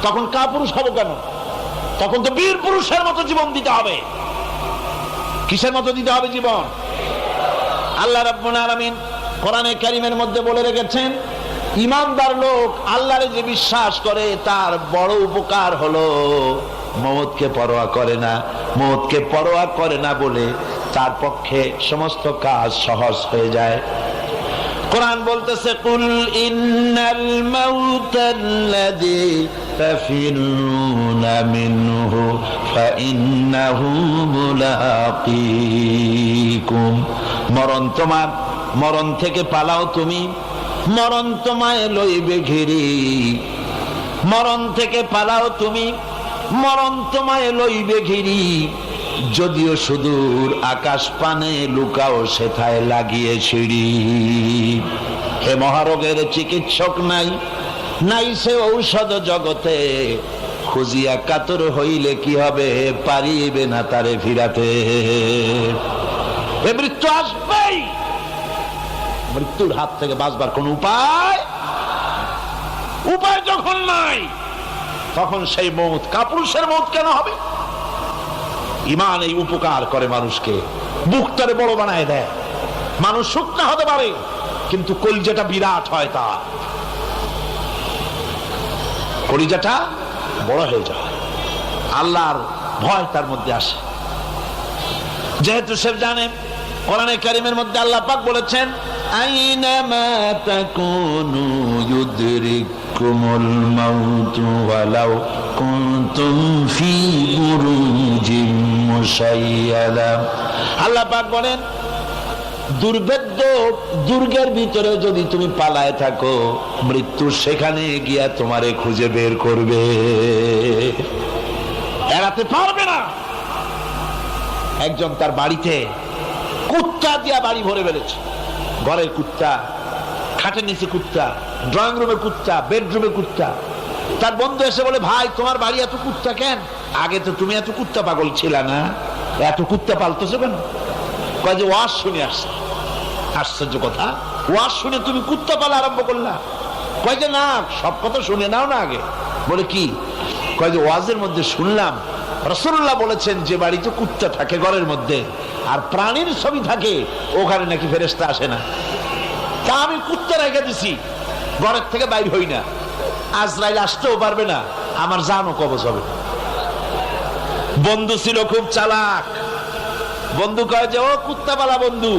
তখন কাপুরুষ হবো কেন? তখন তো বীর পুরুষের মতো জীবন দিতে হবে। কিসের মতো দিতে হবে জীবন? আল্লাহ রাব্বুল আলামিন কোরআনে কারীমের মধ্যে বলে রেখেছেন, ঈমানদার লোক আল্লাহরে যে বিশ্বাস করে তার বড় উপকার হলো মওতকে পরোয়া করে না। মওতকে পরোয়া করে না বলে তার পক্ষে সমস্ত কাজ সহজ হয়ে যায়। কোরআন বলতেছে, কুল ইন্নাল মাউতাল্লাযী তাফিরুনা মিনহু ফাইন্নাহু মুলাকীকুম। মরণ তোমার, মরণ থেকে পালাও তুমি, মরণ তোমায় লইবে ঘিরি। মরণ থেকে পালাও তুমি, মরণ তোমায় লইবে ঘিরি। যদিও সুদূর আকাশ পানে লুকাও সেথায় লাগিয়ে সিঁড়ি। হে মহারোগের চিকিৎসক নাই, নাই সে ঔষধ জগতে। খুঁজিয়া কাতর হইলে কি হবে, পারিবে না তারে ফিরাতে। এ মৃত্যু আসবেই, মৃত্যুর হাত থেকে বাঁচবার কোন উপায় যখন নাই, তখন সেই মওত কাপুরুষের মওত কেন হবে? ঈমান এই উপকার করে মানুষকে, বুকটারে বড় বানায় দেয়। মানুষ শুকনা হতে পারে কিন্তু কলিজাটা বিরাট হয়, তার কলিজাটা বড় হয়ে যায়, আল্লাহর ভয় তার মধ্যে আসে। যেহেতু সে জানে, কোরআনে কারীমের মধ্যে আল্লাহ পাক বলেছেন, আইনামা তাকুনু ইউদরিকুমুল মাউতু ওয়ালাউ কুনতুম ফি বুরুজিম মুশাইয়াদা। আল্লাহ পাক বলেন, দুর্ভেদ্য দুর্গের ভিতরে যদি তুমি পালায় থাকো, মৃত্যু সেখানে গিয়া তোমারে খুঁজে বের করবে, এড়াতে পারবে না। একজন তার বাড়িতে কুত্তা দিয়া বাড়ি ভরে ফেলেছে। ঘরের কুত্তা, খাটের নিচে কুত্তা, ড্রয়িং রুমে কুত্তা, বেডরুমে কুত্তা। তার বন্ধু এসে বলে, ভাই তোমার বাড়ি এত কুত্তা কেন? আগে তো তুমি এত কুত্তা পাগল ছিল না, এত কুত্তা পালতেছো কেন? কয় যে ওয়াজ শুনে আসছে। আশ্চর্য কথা, ওয়াজ শুনে তুমি কুত্তা পালা আরম্ভ করলা? কয় যে না, সব কথা শুনে নাও না আগে। বলে কি? কয় যে ওয়াজের মধ্যে শুনলাম রাসূলুল্লাহ বলেছেন যে বাড়িতে কুত্তা থাকে ঘরের মধ্যে আর প্রাণীর ছবি থাকে ওখানে নাকি ফেরেশতা আসে না। তা আমি কুত্তা রেখে দিছি, ঘরের থেকে বাইর হই না, আজরাইল আসতেও পারবে না, আমার জানও কবজ হবে। বন্ধু ছিল খুব চালাক, বন্ধু কয় যে ও কুত্তাওয়ালা বন্ধু,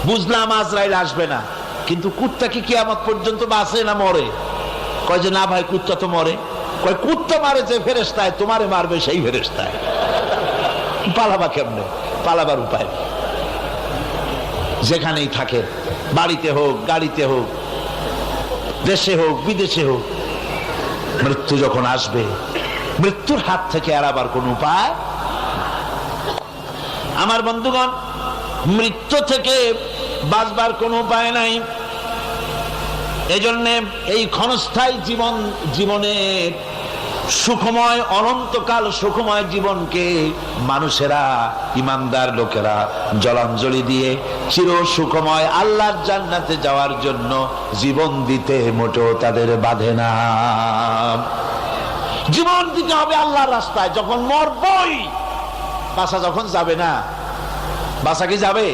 বুঝলাম আজরাইল আসবে না, কিন্তু কুত্তা কি কিয়ামত পর্যন্ত বাঁচে না মরে? কয় যে না ভাই, কুত্তা তো মরে। কয় কুত্তা মারে যে ফেরেশতায়, তোমারে মারবে সেই ফেরেশতায়। পালাবা কেমনে? পালাবার উপায় নেই। যেখানেই থাকে, বাড়িতে হোক, গাড়িতে হোক, দেশে হোক, বিদেশে হোক, মৃত্যু যখন আসবে, মৃত্যুর হাত থেকে এড়াবার কোন উপায়। আমার বন্ধুগণ, মৃত্যু থেকে বাঁচবার কোন উপায় নাই। এজন্য এই ক্ষণস্থায়ী জীবনের সুখময়, অনন্তকাল সুখময় জীবনকে মানুষেরা, ইমানদার লোকেরা জলাঞ্জলি দিয়ে চির সুখময় আল্লাহর জান্নাতে যাওয়ার জন্য জীবন দিতে মোটেও তাদের বাধে না। জীবন দিতে হবে আল্লাহর রাস্তায়। যখন মরবই, বাসা যখন যাবে না, বাসা কি যাবে?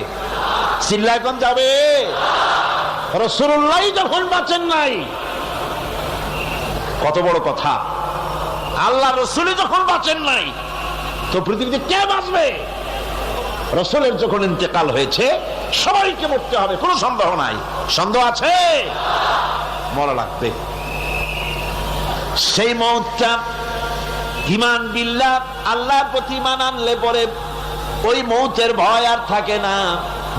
চিল্লা এখন যাবে? রাসূলুল্লাহ যখন বাঁচেন নাই, কত বড় কথা! আল্লাহ রাসূল যখন বাঁচেন নাই, তো পৃথিবীতে কে বাঁচবে? রাসূলের যখন ইন্তেকাল হয়েছে, সবাইকে মরতে হবে, কোনো সন্দেহ নাই। সন্দেহ আছে? মরা লাগবে। সেই মওতটা ঈমান বিল্লাহ, আল্লাহর প্রতি ঈমান আনলে পরে ওই মওতের ভয় আর থাকে না।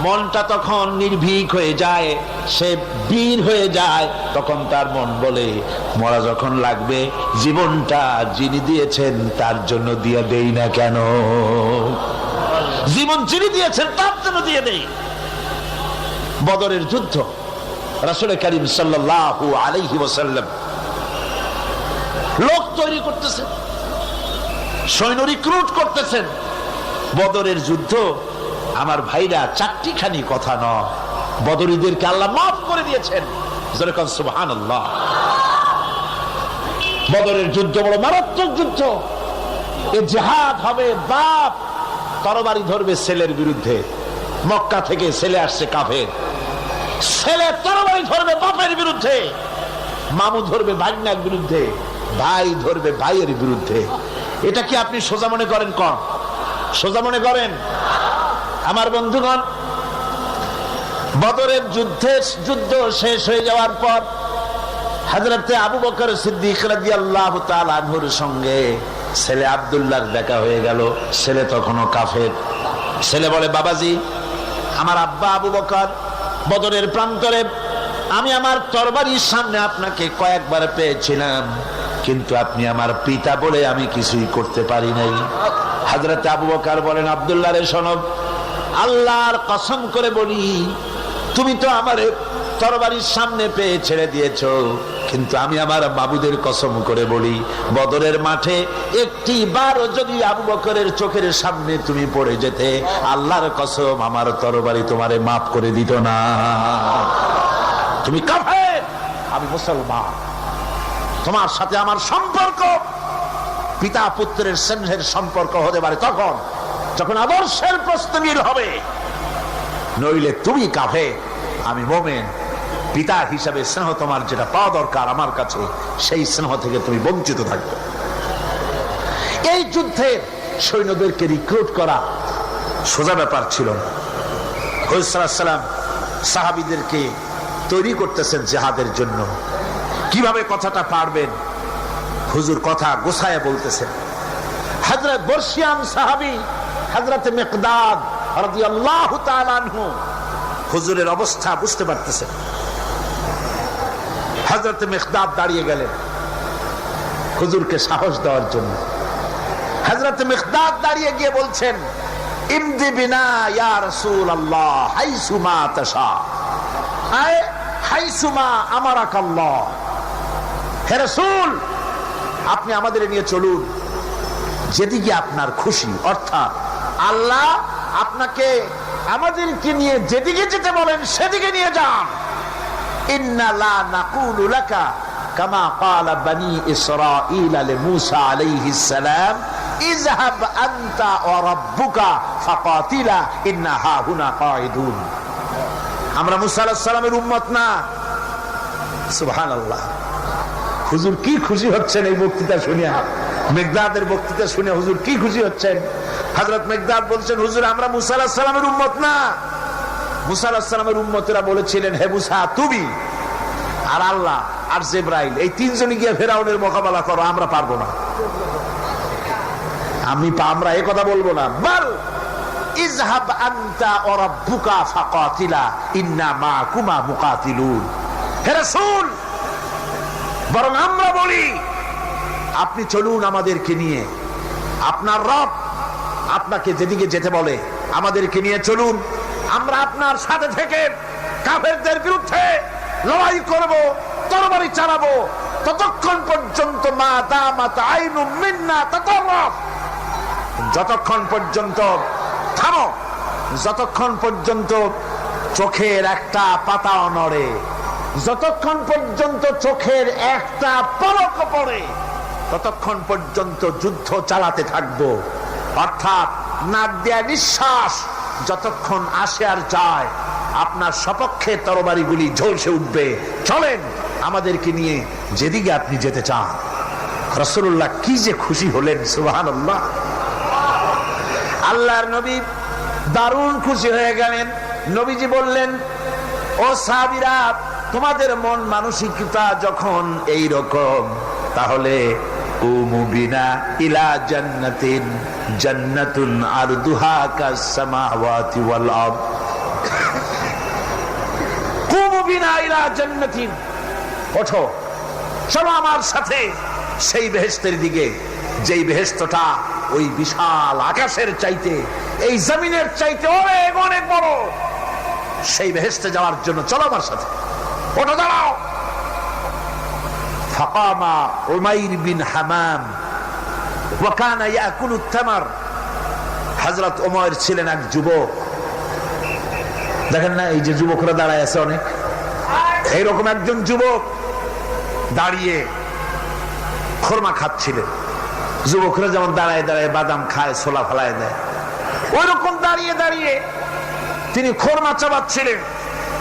মনটা তখন নির্ভীক হয়ে যায়, সে বীর হয়ে যায়। তখন তার মন বলে, মরা যখন লাগবে, জীবনটা যিনি দিয়েছেন তার জন্য দিয়ে দেই না কেন? জীবন যিনি দিয়েছেন তার জন্য দিয়ে দেই। বদরের যুদ্ধ, রাসূল করিম সাল্লাল্লাহু আলাইহি ওয়াসাল্লাম লোক তৈরি করতেছেন, সৈন্য রিক্রুট করতেছেন। বদরের যুদ্ধ, আমার ভাইরা, চারটিখানি কথা নয়। বদরীদেরকে আল্লাহ মাফ করে দিয়েছেন। যেরকম সুবহানাল্লাহ। বদরের যুদ্ধ বড় মারাত্মক যুদ্ধ। এ জিহাদ হবে, বাপ তরবারি ধরবে ছেলের বিরুদ্ধে। মক্কা থেকে ছেলে আসছে কাফের, ছেলে তরবারি ধরবে বাপের বিরুদ্ধে, মামু ধরবে ভাগ্নার বিরুদ্ধে, ভাই ধরবে ভাইয়ের বিরুদ্ধে। এটা কি আপনি সোজা মনে করেন? কোন সোজা মনে করেন? আমার বন্ধুগণ, বদরের যুদ্ধ শেষ হয়ে যাওয়ার পর হযরতে আবু বকর সিদ্দিক রাদিয়াল্লাহু তাআলা আনহুর সঙ্গে ছেলে আব্দুল্লাহর দেখা হয়ে গেল। ছেলে তখনও কাফের। ছেলে বলে, বাবাজি, আমার আব্বা আবু বকর বদরের প্রান্তরে, আমি আমার তরবারির সামনে আপনাকে কয়েকবার পেয়েছিলাম, কিন্তু আপনি আমার পিতা বলে আমি কিছুই করতে পারি নাই। হযরতে আবু বকর বলেন, আব্দুল্লাহ রে শোনো, আল্লাহর কসম করে বলি, তুমি তো আমার তরবারির সামনে পেয়ে ছেড়ে দিয়েছো, কিন্তু আমি আমার মাবুদের কসম করে বলি, বদরের মাঠে একটি বারও যদি আবু বকরের চোখের সামনে তুমি পড়ে যেতে, আল্লাহর কসম আমার তরবারি তোমারে মাফ করে দিত না। তুমি কাফের, আমি মুসলমান। তোমার সাথে আমার সম্পর্ক পিতা পুত্রের স্নেহের সম্পর্ক হতে পারে তখন যখন আদর্শের প্রশ্ন মিল হবে, নইলে তুমি কাফের, আমি মুমিন। পিতা হিসাবে স্নেহ তোমার যেটা পাওয়া দরকার আমার কাছে, সেই স্নেহ থেকে তুমি বঞ্চিত থাকবে। এই যুদ্ধে সৈন্যদেরকে রিক্রুট করা সোজা ব্যাপার ছিল না। রাসূল সাল্লাল্লাহু আলাইহি ওয়াসাল্লাম সাহাবীদেরকে তৈরি করতেছেন জিহাদের জন্য। কিভাবে কথাটা পারবেন, হুজুর কথা গোছায় বলতেছেন। হযরত বর্ষিয়ান সাহাবী হযরত মিকদাদ রাদিয়াল্লাহু তাআলা আনহু হুজুরের অবস্থা বুঝতে পারতেছেন। হযরত মিকদাদ দাঁড়িয়ে গেলেন হুজুরকে সাহস দেওয়ার জন্য। হযরত মিকদাদ দাঁড়িয়ে গিয়ে বলছেন, ইমদি বিনা ইয়া রাসূলুল্লাহ হাইসুমা তাশা, আয় হাইসুমা আমারাকাল্লাহ। হে রাসূল, আপনি আমাদের নিয়ে চলুন যেদিকে আপনার খুশি, অর্থাৎ আল্লাহ আপনাকে আমাদেরকে নিয়ে যেদিকে যেতে বলেন সেদিকে নিয়ে যান। ইন্না লা নাকুলু লাকা কামা ক্বালা বনী ইসরাঈল লিমূসা আলাইহিস সালাম ইযহাব আনতা ওয়া রাব্বুকা ফাকাতিলা ইন্না হাহুনা কাঈদুন। আমরা মুসা আলাইহিস সালামের উম্মত না। সুবহানাল্লাহ। হুজুর কি খুশি হচ্ছেন এই বক্তৃতা শুনে, মেঘদাদের বক্তৃতা শুনে হুজুর কি খুশি হচ্ছেন। হযরত মেঘদাদ বলছেন, হুজুর আমরা মুসা আলাইহিস সালামের উম্মত না। মুসা আলাইহিস সালামের উম্মতেরা বলেছিলেন, হে মুসা তুমি আর আল্লাহ আর জিবরাইল এই তিনজনই গিয়ে ফেরাউনের মোকাবেলা করো, আমরা পারবো না। আমরা এই কথা বলবো না। বল ইযহাব আনতা ওয়া রাব্বুকা ফাকাতিলা ইন্না মাআকুমা মুকাতিলুন। হে রাসূল, বরং আমরা বলি আপনি চলুন আমাদেরকে নিয়ে, আপনার রব আপনাকে যেদিকে যেতে বলে আমাদেরকে নিয়ে চলুন, আমরা আপনার সাথে থেকে কাফেরদের বিরুদ্ধে লড়াই করব, তরবারি চালাবো ততক্ষণ পর্যন্ত মা দামাত আইনু মিন্না তাতাররাফ, যতক্ষণ পর্যন্ত থামো, যতক্ষণ পর্যন্ত চোখের একটা পাতাও নড়ে, যতক্ষণ পর্যন্ত চোখের একটা পলক পড়ে ততক্ষণ পর্যন্ত যুদ্ধ চালাতে থাকবো। অর্থাৎ নাক দেয়া নিঃশ্বাস যতক্ষণ আসে আর যায় আপনার সপক্ষে তরবারিগুলি ঝলসে উঠবে। চলেন আমাদেরকে নিয়ে যেদিকে আপনি যেতে চান। রাসূলুল্লাহ কি যে খুশি হলেন, সুবহানাল্লাহ। আল্লাহর নবী দারুণ খুশি হয়ে গেলেন। নবীজি বললেন, ও সাহাবীরা, তোমাদের মন মানসিকতা যখন এই রকম, তাহলে কুমু বিনা ইলা জান্নাতিন জান্নাতুন আরদুহা কাস সামাওয়াতি ওয়াল আরদ। কুমু বিনা ইলা জান্নাতিন, ওঠো চলো আমার সাথে সেই বেহেশতের দিকে, যেই বেহেশতটা ওই বিশাল আকাশের চাইতে, এই জমিনের চাইতে অনেক অনেক বড়। সেই বেহেশতে যাওয়ার জন্য চলো আমার সাথে, ওঠো দাঁড়াও। ফাকামা উমাইর বিন হামাম ওয়া কানা ইয়াকুলু তামার। হযরত উমাইর ছিলেন এক যুবক। দেখেন না এই যে যুবকরা দাঁড়ায় আছে অনেক, এইরকম একজন যুবক দাঁড়িয়ে খোরমা খাচ্ছিলেন। যুবকরা যেমন দাঁড়ায় দাঁড়ায় বাদাম খায়, ছোলা ফেলায় দেয়, ওই রকম দাঁড়িয়ে দাঁড়িয়ে তিনি খোরমা চাবাচ্ছিলেন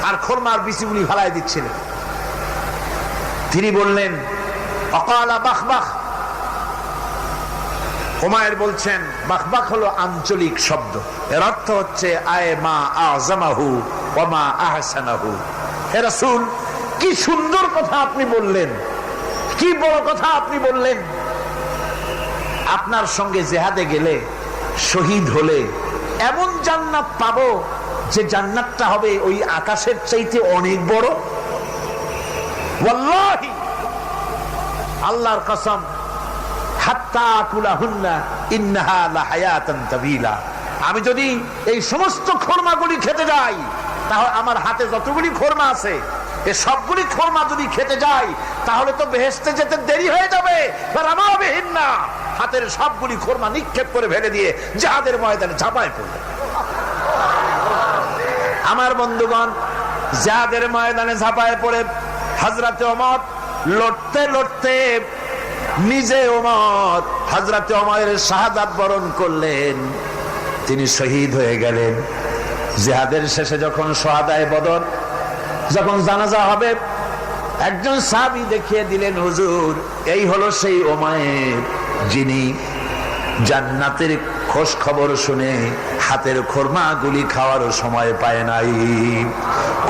আর খোরমার বিচিগুলি ফেলায় দিচ্ছিলেন। তিনি বললেন, অকালা বাখবাখ। উমাইর বলছেন, বাখবাখ হলো আঞ্চলিক শব্দ, এর অর্থ হচ্ছে আয় মা আযমাহু ওয়া মা আহসানাহু। হে রাসূল, কি সুন্দর কথা আপনি বললেন, কি বড় কথা আপনি বললেন। আপনার সঙ্গে জিহাদে গেলে, শহীদ হলে এমন জান্নাত পাবো যে জান্নাতটা হবে ওই আকাশের চাইতে অনেক বড়। ওয়াল্লাহি, আল্লাহর কসম, হাত্তা আকুলাহুন্না ইন্নাহা লাহায়াতান তাবিলা। আমি যদি এই সমস্ত খোরমাগুলি খেতে যাই, তাহলে আমার হাতে যতগুলি খোরমা আছে এই সবগুলি খোরমা যদি খেতে যাই তাহলে তো বেহেশতে যেতে দেরি হয়ে যাবে। রামাবিহিন্না, হাতের সবগুলি খোরমা নিক্ষেপ করে ফেলে দিয়ে জিহাদের ময়দানে ঝাঁপায় পড়বে। আমার বন্ধুগণ, জিহাদের ময়দানে ঝাঁপায় পড়ে হযরতে ওমর লড়তে লড়তে নিজে ওমর হযরতে ওমরের শাহাদাত বরণ করলেন, তিনি শহীদ হয়ে গেলেন। জিহাদের শেষে যখন শুহাদায়ে বদর যখন জানাজা হবে, একজন সাহাবী দেখিয়ে দিলেন, হুজুর এই হলো সেই ওমর যিনি জান্নাতের খোঁজ খবর শুনে হাতের খোরমাগুলি খাওয়ার সময় পায় নাই।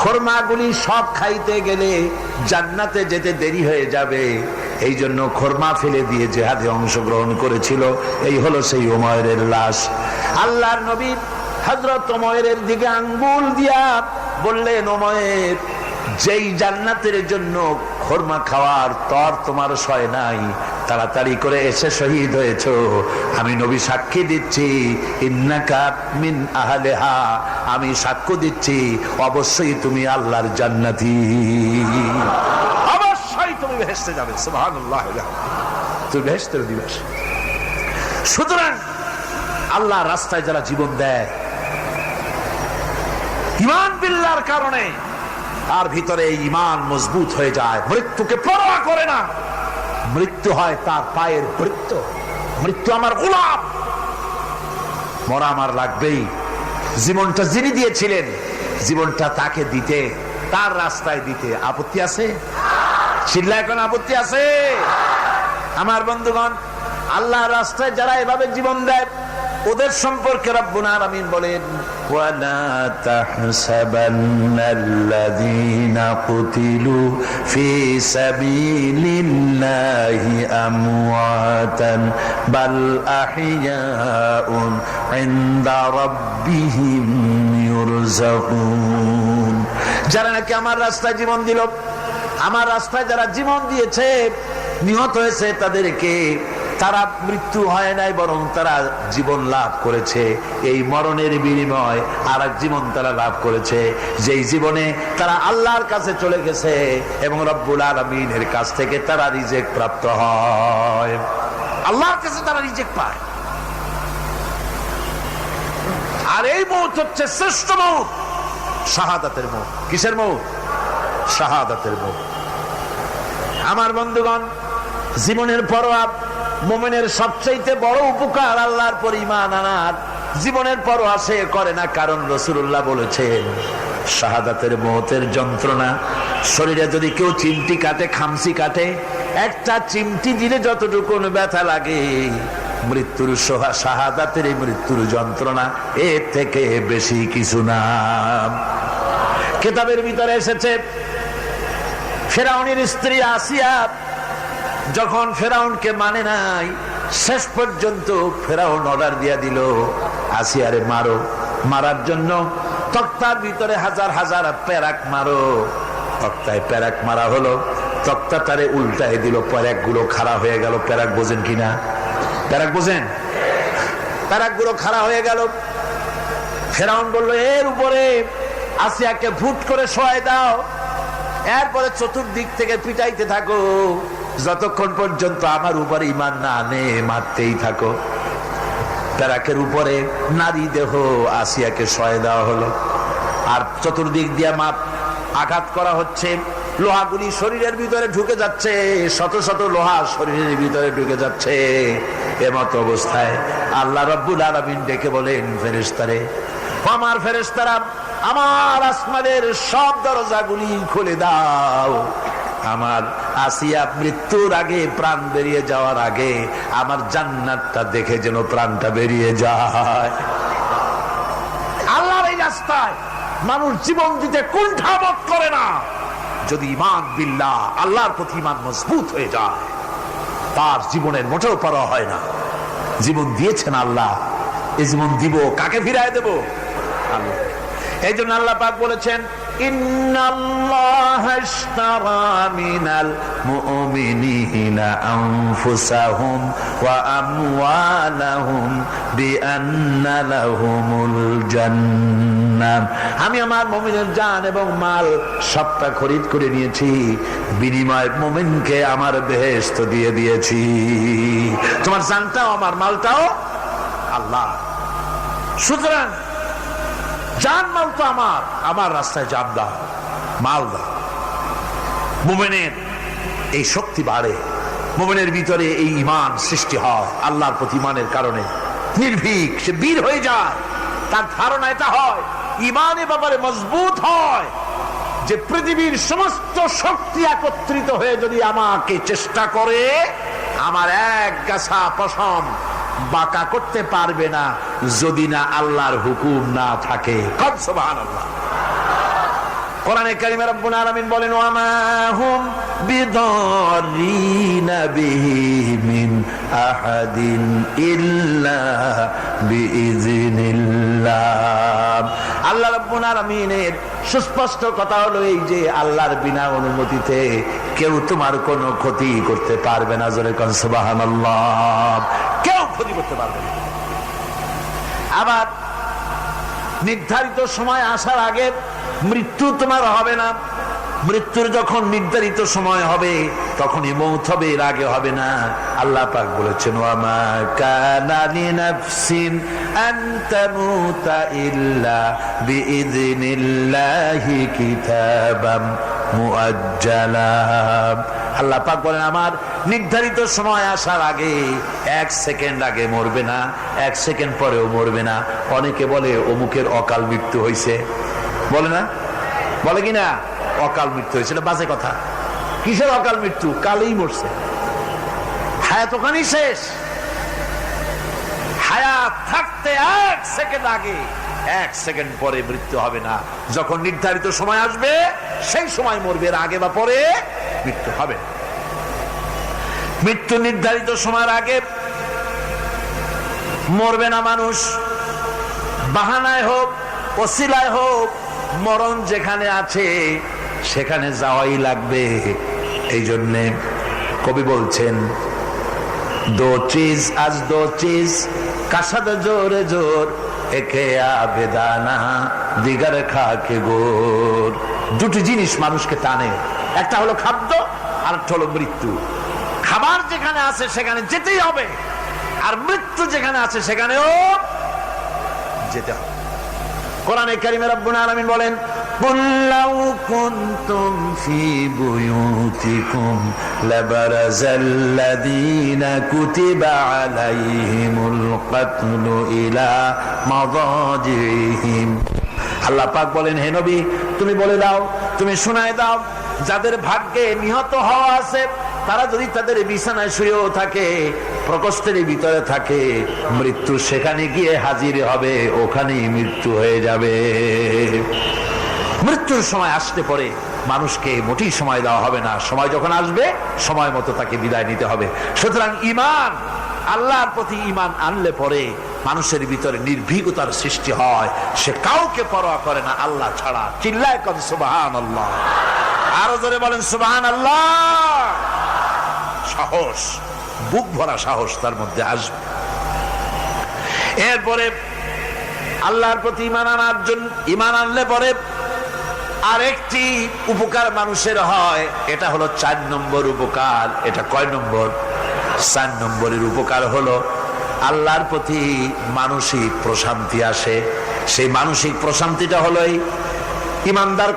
খোরমাগুলি সব খাইতে গেলে জান্নাতে যেতে দেরি হয়ে যাবে, এই জন্য খোরমা ফেলে দিয়ে জিহাদে অংশগ্রহণ করেছিল। এই হলো সেই ওমরের লাশ। আল্লাহর নবী হযরত ওমরের দিকে আঙ্গুল দিয়া বললেন, ওমর, যেই জান্নাতের জন্য খোরমা খাওয়ার তর তোমার সয় নাই, তাড়াতাড়ি করে এসে শহীদ হয়েছো, আমি নবী সাক্ষী দিচ্ছি, ইন্নাকা মিন আহলিহা, আমি সাক্ষ্য দিচ্ছি অবশ্যই তুমি আল্লাহর জান্নাতি, অবশ্যই তুমি বেহেশতে যাবে। সুবহানাল্লাহ, তুমি বেহেশতের অধিবাসী। সুতরাং আল্লাহর রাস্তায় যারা জীবন দেয় ঈমান বিল্লাহর কারণে, আর ভিতরে ঈমান মজবুত হয়ে যায়, মৃত্যুকে পরোয়া করে না, মৃত্যু হয় তার পায়ের বৃত্ত। মৃত্যু আমার গোলাম, মরা আমার লাগবেই। জীবনটা যিনি দিয়েছিলেন, জীবনটা তাকে দিতে, তার রাস্তায় দিতে আপত্তি আছে? চিল্লা এখন আপত্তি আছে? আমার বন্ধুগণ, আল্লাহর রাস্তায় যারা এভাবে জীবন দেয়, ওদের সম্পর্কে রব্বুল আলামিন বলেন, ওয়ালা তাহসাবান্নাল্লাযীনা কুতিলু ফী সাবিলিল্লাহি আমওয়াতান বাল আহইয়াউন ইনদা রাব্বিহিম ইউরযাকুন। যারা নাকি আমার রাস্তায় জীবন দিল, আমার রাস্তায় যারা জীবন দিয়েছে, নিহত হয়েছে, তাদেরকে তারা মৃত্যু হয় নাই, বরং তারা জীবন লাভ করেছে। এই মরণের বিনিময় আর এক জীবন তারা লাভ করেছে, যেই জীবনে তারা আল্লাহর কাছে চলে গেছে এবং রব্বুল আলামিনের কাছ থেকে তারা রিজেক প্রাপ্ত হয়। আল্লাহর কাছে তারা রিজেক পায়। আর এই মৌত হচ্ছে শ্রেষ্ঠ মৌত, শাহাদাতের মৌত। কিসের মৌত? শাহাদাতের মৌত। আমার বন্ধুগণ, জীবনের পরোয়া মুমিনের সবচেয়ে বড় উপকার আল্লাহর পর ঈমান আনার। জীবনের পরোয়া সে করে না, কারণ রাসূলুল্লাহ বলেছেন, শাহাদাতের মৌতের যন্ত্রণা, শরীরে যদি কেউ চিমটি কাটে, খামসি কাটে, একটা চিমটি দিলে যতটুকু ব্যথা লাগে, মৃত্যুর শাহাদাতের এই মৃত্যুর যন্ত্রণা এর থেকে বেশি কিছু না। কিতাবের ভিতরে এসেছে, ফেরাউনের স্ত্রী আসিয়া যখন ফেরাউনকে মানে নাই, শেষ পর্যন্ত ফেরাউন অর্ডার দিয়া দিল, আসিয়ারে মারো। মারার জন্য তক্তার ভিতরে হাজার হাজার প্যারাক মারো। তক্তায় প্যারাক মারা হলো, তক্তাটারে উল্টায় দিল, প্যারাক গুলো খাড়া হয়ে গেল। প্যারাক বোঝেন কিনা? প্যারাক বোঝেন? প্যারাক গুলো খাড়া হয়ে গেল। ফেরাউন বলল, এর উপরে আসিয়াকে ভুট করে শোয়াই দাও, এরপরে চতুর্দিক থেকে পিটাইতে থাকো, যতক্ষণ পর্যন্ত আমার উপরে ঈমান না আনে মারতেই থাকো। প্যারাকের উপরে নারী দেহ আসিয়াকে শোয়াই দেওয়া হলো, আর চতুর্দিক দিয়ে আঘাত করা হচ্ছে। লোহাগুলি শরীরের ভিতরে ঢুকে যাচ্ছে, শত শত লোহা শরীরের ভিতরে ঢুকে যাচ্ছে। এমত অবস্থায় আল্লাহ রাব্বুল আলামিন ডেকে বলেন, ফেরেশতারে, আমার ফেরেশতারা, আমার আসমানের সব দরজাগুলি খুলে দাও। আমার আসিয়া মৃত্যুর আগে, প্রাণ বেরিয়ে যাওয়ার আগে, আমার জান্নাতটা দেখে যেন প্রাণটা বেরিয়ে যায়। আল্লাহর এই রাস্তায় মানুষ জীবন দিতে কুণ্ঠাবোধ করে না, যদি ঈমান বিল্লাহ, আল্লাহর প্রতি ঈমান মজবুত হয়ে যায়, তার জীবনের মোটেও পরোয়া হয় না। জীবন দিয়েছেন আল্লাহ, এই জীবন দিব, কাকে ফিরায় দেব? আল্লাহ। এই জন্য আল্লাহ পাক বলেছেন, ইন্নাল্লাহা ইশতারা মিনাল মুমিনিনা আনফুসাহুম ওয়া আমওয়ালাহুম বিআন্না লাহুমুল জান্নাহ। আমি আমার মুমিনের জান এবং মাল সবটা খরিদ করে নিয়েছি, বিনিময়ে মুমিনকে আমার বেহেশত দিয়ে দিয়েছি। তোমার জানটাও আমার, মালটাও আল্লাহ। সুতরাং জান মাল তো আমার, আমার রাস্তায় জান দাও, মাল দাও। মুমিনের এই শক্তি বাড়ে, মুমিনের ভিতরে এই ঈমান সৃষ্টি হয়, আল্লাহর প্রতি ঈমানের কারণে নির্ভীক সে বীর হয়ে যায়। তার ধারণা এটা হয়, ঈমানের ব্যাপারে মজবুত হয়, যে পৃথিবীর সমস্ত শক্তি একত্রিত হয়ে যদি আমাকে চেষ্টা করে, আমার এক গাছা পশম বাঁকা করতে পারবে না, যদি না আল্লাহর হুকুম না থাকে। সুবহানাল্লাহ। কোরআনে কারিমে রব্বুল আলামিন বলেন, ওয়া মা হুম বিদারিনা বিহি মিন আহাদিন ইল্লা বিইজনিল্লাহ। আল্লাহ রাব্বুল আলামিনের সুস্পষ্ট কথা হলো এই যে, আল্লাহর বিনা অনুমতিতে কেউ তোমার কোনো ক্ষতি করতে পারবে না। জোরে কোন সুবহানাল্লাহ। কেউ ক্ষতি করতে পারবে না। আবার নির্ধারিত সময় আসার আগে মৃত্যু তোমার হবে না। মৃত্যুর যখন নির্ধারিত সময় হবে তখনই মৌত হবে, এর আগে হবে না। আল্লাহ পাক বলেছেন, ওয়া মা কানা লিনাফসিন আন তামুতা ইল্লা বিইযনিল্লাহি কিতাবাম মুআজ্জালা। আল্লাহ পাক বলেন আমার নির্ধারিত সময় আসার আগে 1 সেকেন্ড আগে মরবে না, 1 সেকেন্ড পরেও মরবে না। অনেকে বলে অমুকের অকাল মৃত্যু হয়েছে, বলে না, বলে কিনা অকাল মৃত্যু হয়েছে, এটা বাজে কথা। কিসের অকাল মৃত্যু? কালেই মরছে, হায়াত ওখানেই শেষ। হায়াত থাকতে 1 সেকেন্ড আগে 1 সেকেন্ড পরে মৃত্যু হবে না। যখন নির্ধারিত সময় আসবে সেই সময় মরবে, এর আগে বা পরে মৃত্যু হবে। মৃত্যু নির্ধারিত সময়ের আগে মরবে না মানুষ, বাহানায় হোক ওসিলায় হোক, মরণ যেখানে আছে সেখানে যাওয়াই লাগবে। এই জন্যে কবি বলছেন दो चीज आज दो चीज कसद जोर जोर एके आबेदाना दिगर खा के गोर। দুটি জিনিস মানুষকে টানে, একটা হলো খাদ্য আর একটা হলো মৃত্যু। খাবার যেখানে আছে সেখানে যেতেই হবে, আর মৃত্যু যেখানে আছে সেখানেও যেতে হবে। কোরআনে কারিমে রব্বুল আলামিন বলেন قل لو كنتم في بيوتكم لبرز الذين كتب عليهم القتل إلى مضاجعهم। আল্লাহ পাক বলেন হে নবী তুমি বলে দাও, তুমি শোনায় দাও, যাদের ভাগ্যে নিহত হওয়া আছে তারা যদি তাদের বিছানায় শুয়েও থাকে, প্রকোষ্ঠের ভিতরে থাকে, মৃত্যু সেখানে গিয়ে হাজির হবে, ওখানেই মৃত্যু হয়ে যাবে। মৃত্যুর সময় আসতে পরে মানুষকে মোটেই সময় দেওয়া হবে না, সময় যখন আসবে সময় মতো তাকে বিদায় নিতে হবে। সুতরাং ঈমান, আল্লাহর প্রতি ঈমান আনলে পরে মানুষের ভিতরে নির্ভীকতার সৃষ্টি হয়, সে কাউকে পরোয়া করে না আল্লাহ ছাড়া। চিল্লায় কন সুবহানাল্লাহ, আরো জোরে বলেন সুবহানাল্লাহ। সাহস, বুক ভরা সাহস তার মধ্যে আসবে। এরপরে আল্লাহর প্রতি ঈমান আনার জন্য, ঈমান আনলে পরে আরেকটি উপকার মানুষের হয়, এটা হলো 4 নম্বর উপকার। এটা কয় নম্বর? 4 নম্বরের উপকার হলো আল্লাহর প্রতি মানসিক প্রশান্তি আসে। সেই মানসিক প্রশান্তিটা হলো ইমানদার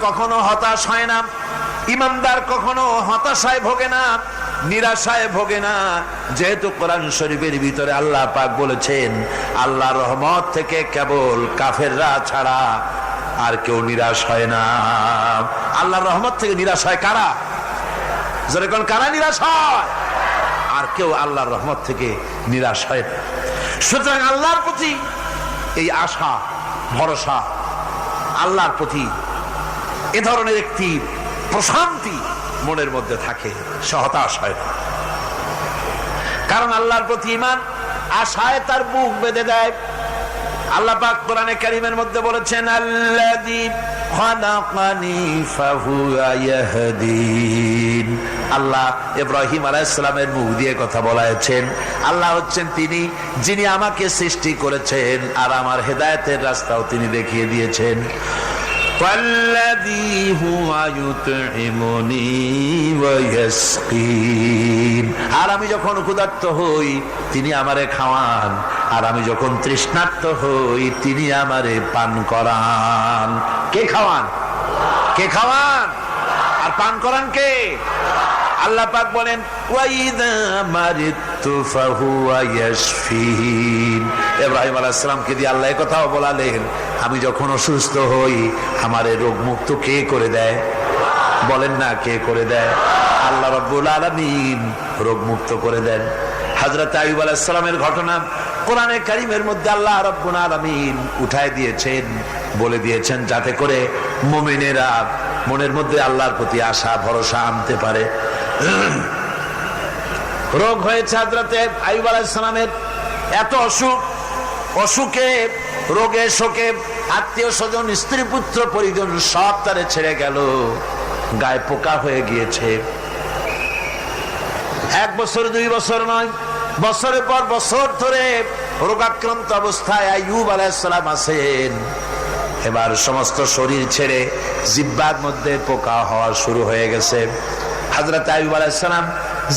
কখনো হতাশ হয় না, ইমানদার কখনো হতাশায় ভোগে না, নিরাশায় ভোগে না। যেহেতু কোরআন শরীফের ভিতরে আল্লাহ পাক বলেছেন আল্লাহর রহমত থেকে কেবল কাফেররা ছাড়া আর কেউ নিরাশ হয় না। আল্লাহর রহমত থেকে নিরাশ হয় কারা? যেরকম কারা নিরাশ হয়? আর কেউ আল্লাহর রহমত থেকে নিরাশ হয় না। সুতরাং আল্লাহর প্রতি এই আশা ভরসা, আল্লাহর প্রতি এ ধরনের একটি প্রশান্তি মনের মধ্যে থাকে, সে হতাশ হয় না। কারণ আল্লাহর প্রতি ঈমান আশায় তার বুক বেঁধে দেয়। আল্লাহ পাক কোরআনে কারীমের মধ্যে বলেছেন আল্লাযী খালাকানি ফাহুয়া ইয়াহদিন। আল্লাহ ইব্রাহিম আলাইহিস সালামের মুখ দিয়ে কথা বলেছেন, আল্লাহ হচ্ছেন তিনি যিনি আমাকে সৃষ্টি করেছেন আর আমার হেদায়েতের রাস্তাও তিনি দেখিয়ে দিয়েছেন। والذي هو يطعمني ويسقين। আর আমি যখন ক্ষুধার্ত হই তিনি আমারে খাওয়ান, আর আমি যখন তৃষ্ণার্ত হই তিনি আমারে পান করান। কে খাওয়ান? কে খাওয়ান আর পান করান কে? আল্লাহ পাক বলেন ওয়াইদা মারিতু ফাহুয়া ইয়াশফিন। ইব্রাহিম আলাইহিস সালামকে দিয়ে আল্লাহ এই কথাও বলালেন, আমি যখন অসুস্থ হই আমারে রোগ মুক্ত কে করে দেয়? বলেন না কে করে দেয়? আল্লাহ রাব্বুল আলামিন রোগ মুক্ত করে দেন। হযরত আইয়ুব আলাইহিস সালামের ঘটনা কোরআনে কারীমের মধ্যে আল্লাহ রাব্বুল আলামিন উঠায় দিয়েছেন, বলে দিয়েছেন যাতে করে মুমিনেরা মনের মধ্যে আল্লাহর প্রতি আশা ভরসা আনতে পারে। রোগ হয়েছে হযরত আইয়ুব আলাইহিস সালামের, এত অসুখ, অসুখে রোগে শোকে আত্মীয় স্বজন স্ত্রী পুত্র পরিজন সব তারে ছেড়ে গেল, গায়ে পোকা হয়ে গিয়েছে। 1 বছর 2 বছর নয়, বছরের পর বছর ধরে রোগাক্রান্ত অবস্থায় আইয়ুব আলাইহিস সালাম আছেন। এবার সমস্ত শরীর ছেড়ে জিহ্বার মধ্যে পোকা হওয়া শুরু হয়ে গেছে। হযরত আইয়ুব আলাইহিস সালাম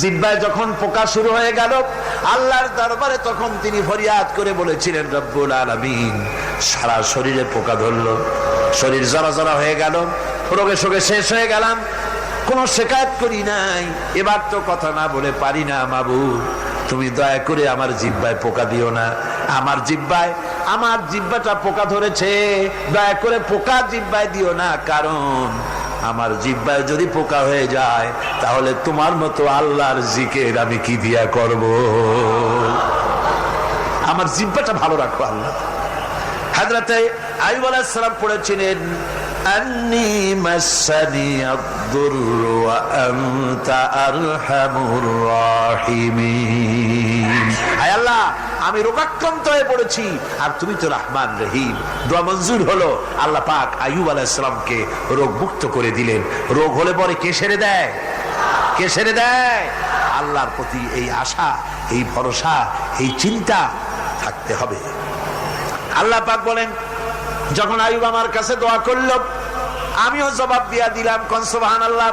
জিহ্বায় যখন পোকা শুরু হয়ে গেল, আল্লাহর দরবারে তখন তিনি ফরিয়াদ করে বলেছিলেন রব্বুল আলামিন, সারা শরীরে পোকা ধরলো, শরীর জরা জরা হয়ে গেল, রোগে শোকে শেষ হয়ে গেলাম, কোনো শিকায়ত করি নাই, এবার তো কথা না বলে পারি না মাবুদ, তুমি দয়া করে আমার জিহ্বায় পোকা দিও না। আমার জিহ্বাটা পোকা ধরেছে, দয়া করে পোকা জিহ্বায় দিও না, কারণ আমার জিহ্বায় যদি পোকা হয়ে যায় তাহলে তোমার মতো আল্লাহর জিকির আমি কি দিয়া করব। আমার জিহ্বাটা ভালো রাখো আল্লাহ। হযরতে আইয়ুব আলাইহিস সালাম পড়েছিলেন আন্নী মাসানি আদ-দুররু ওয়া আনতা আরহামুর রাহিমিন। আয় আল্লাহ, আমি রোগাক্রান্ত হয়ে পড়েছি আর তুমি তো রহমান রহিম। দোয়া মঞ্জুর হলো। আল্লাহ পাক আইয়ুব আলাইহিস সালামকে রোগ মুক্ত করে দিলেন। রোগ হলে পরে কে সেরে দেয়? কে সেরে দেয়? আল্লাহর প্রতি এই আশা, এই ভরসা, এই চিন্তা থাকতে হবে। আল্লাহ পাক বলেন, যখন আইয়ুব আমার কাছে দোয়া করল আমিও জবাব দিয়া দিলাম। কোন সুবহানাল্লাহ।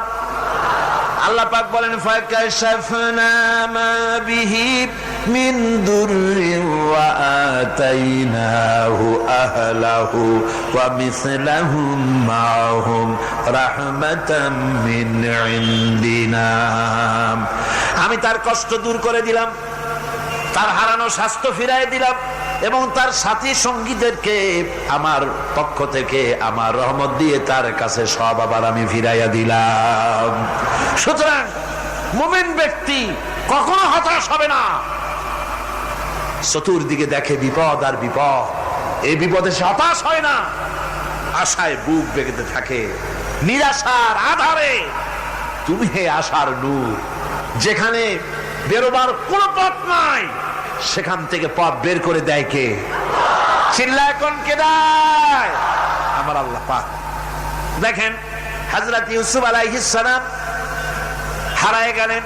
আল্লাহ পাক বলেন, ফাকাশাফনা মা বিহি মিন দুররিন ওয়া আতাইনাহু আহলাহু ওয়া মিসলাহুম মাআহুম রাহমাতাম মিন ইনদিনা। আমি তার কষ্ট দূর করে দিলাম, তার হারানো স্বাস্থ্য ফিরায় দিলাম এবং তার সাথী সঙ্গীদেরকে আমার পক্ষ থেকে আমার রহমত দিয়ে তার কাছে সব আবার আমি ফিরাইয়া দিলাম। সুতরাং মুমিন ব্যক্তি কখনো হতাশ হবে না। চতুর্দিকে দেখে বিপদ আর বিপদ, এই বিপদে সে হতাশ হয় না, আশায় বুক বেঁধে থাকে। নিরাশার আধারে তুমি হে আশার নূর, যেখানে বেরোবার কোনো পথ নাই সেখান থেকে পথ বের করে দেয় কে? চিল্লায় কোন কে দেয়? আমার আল্লাহ পাক। দেখেন হযরত ইউসুফ আলাইহিস সালাম হারায় গেলেন,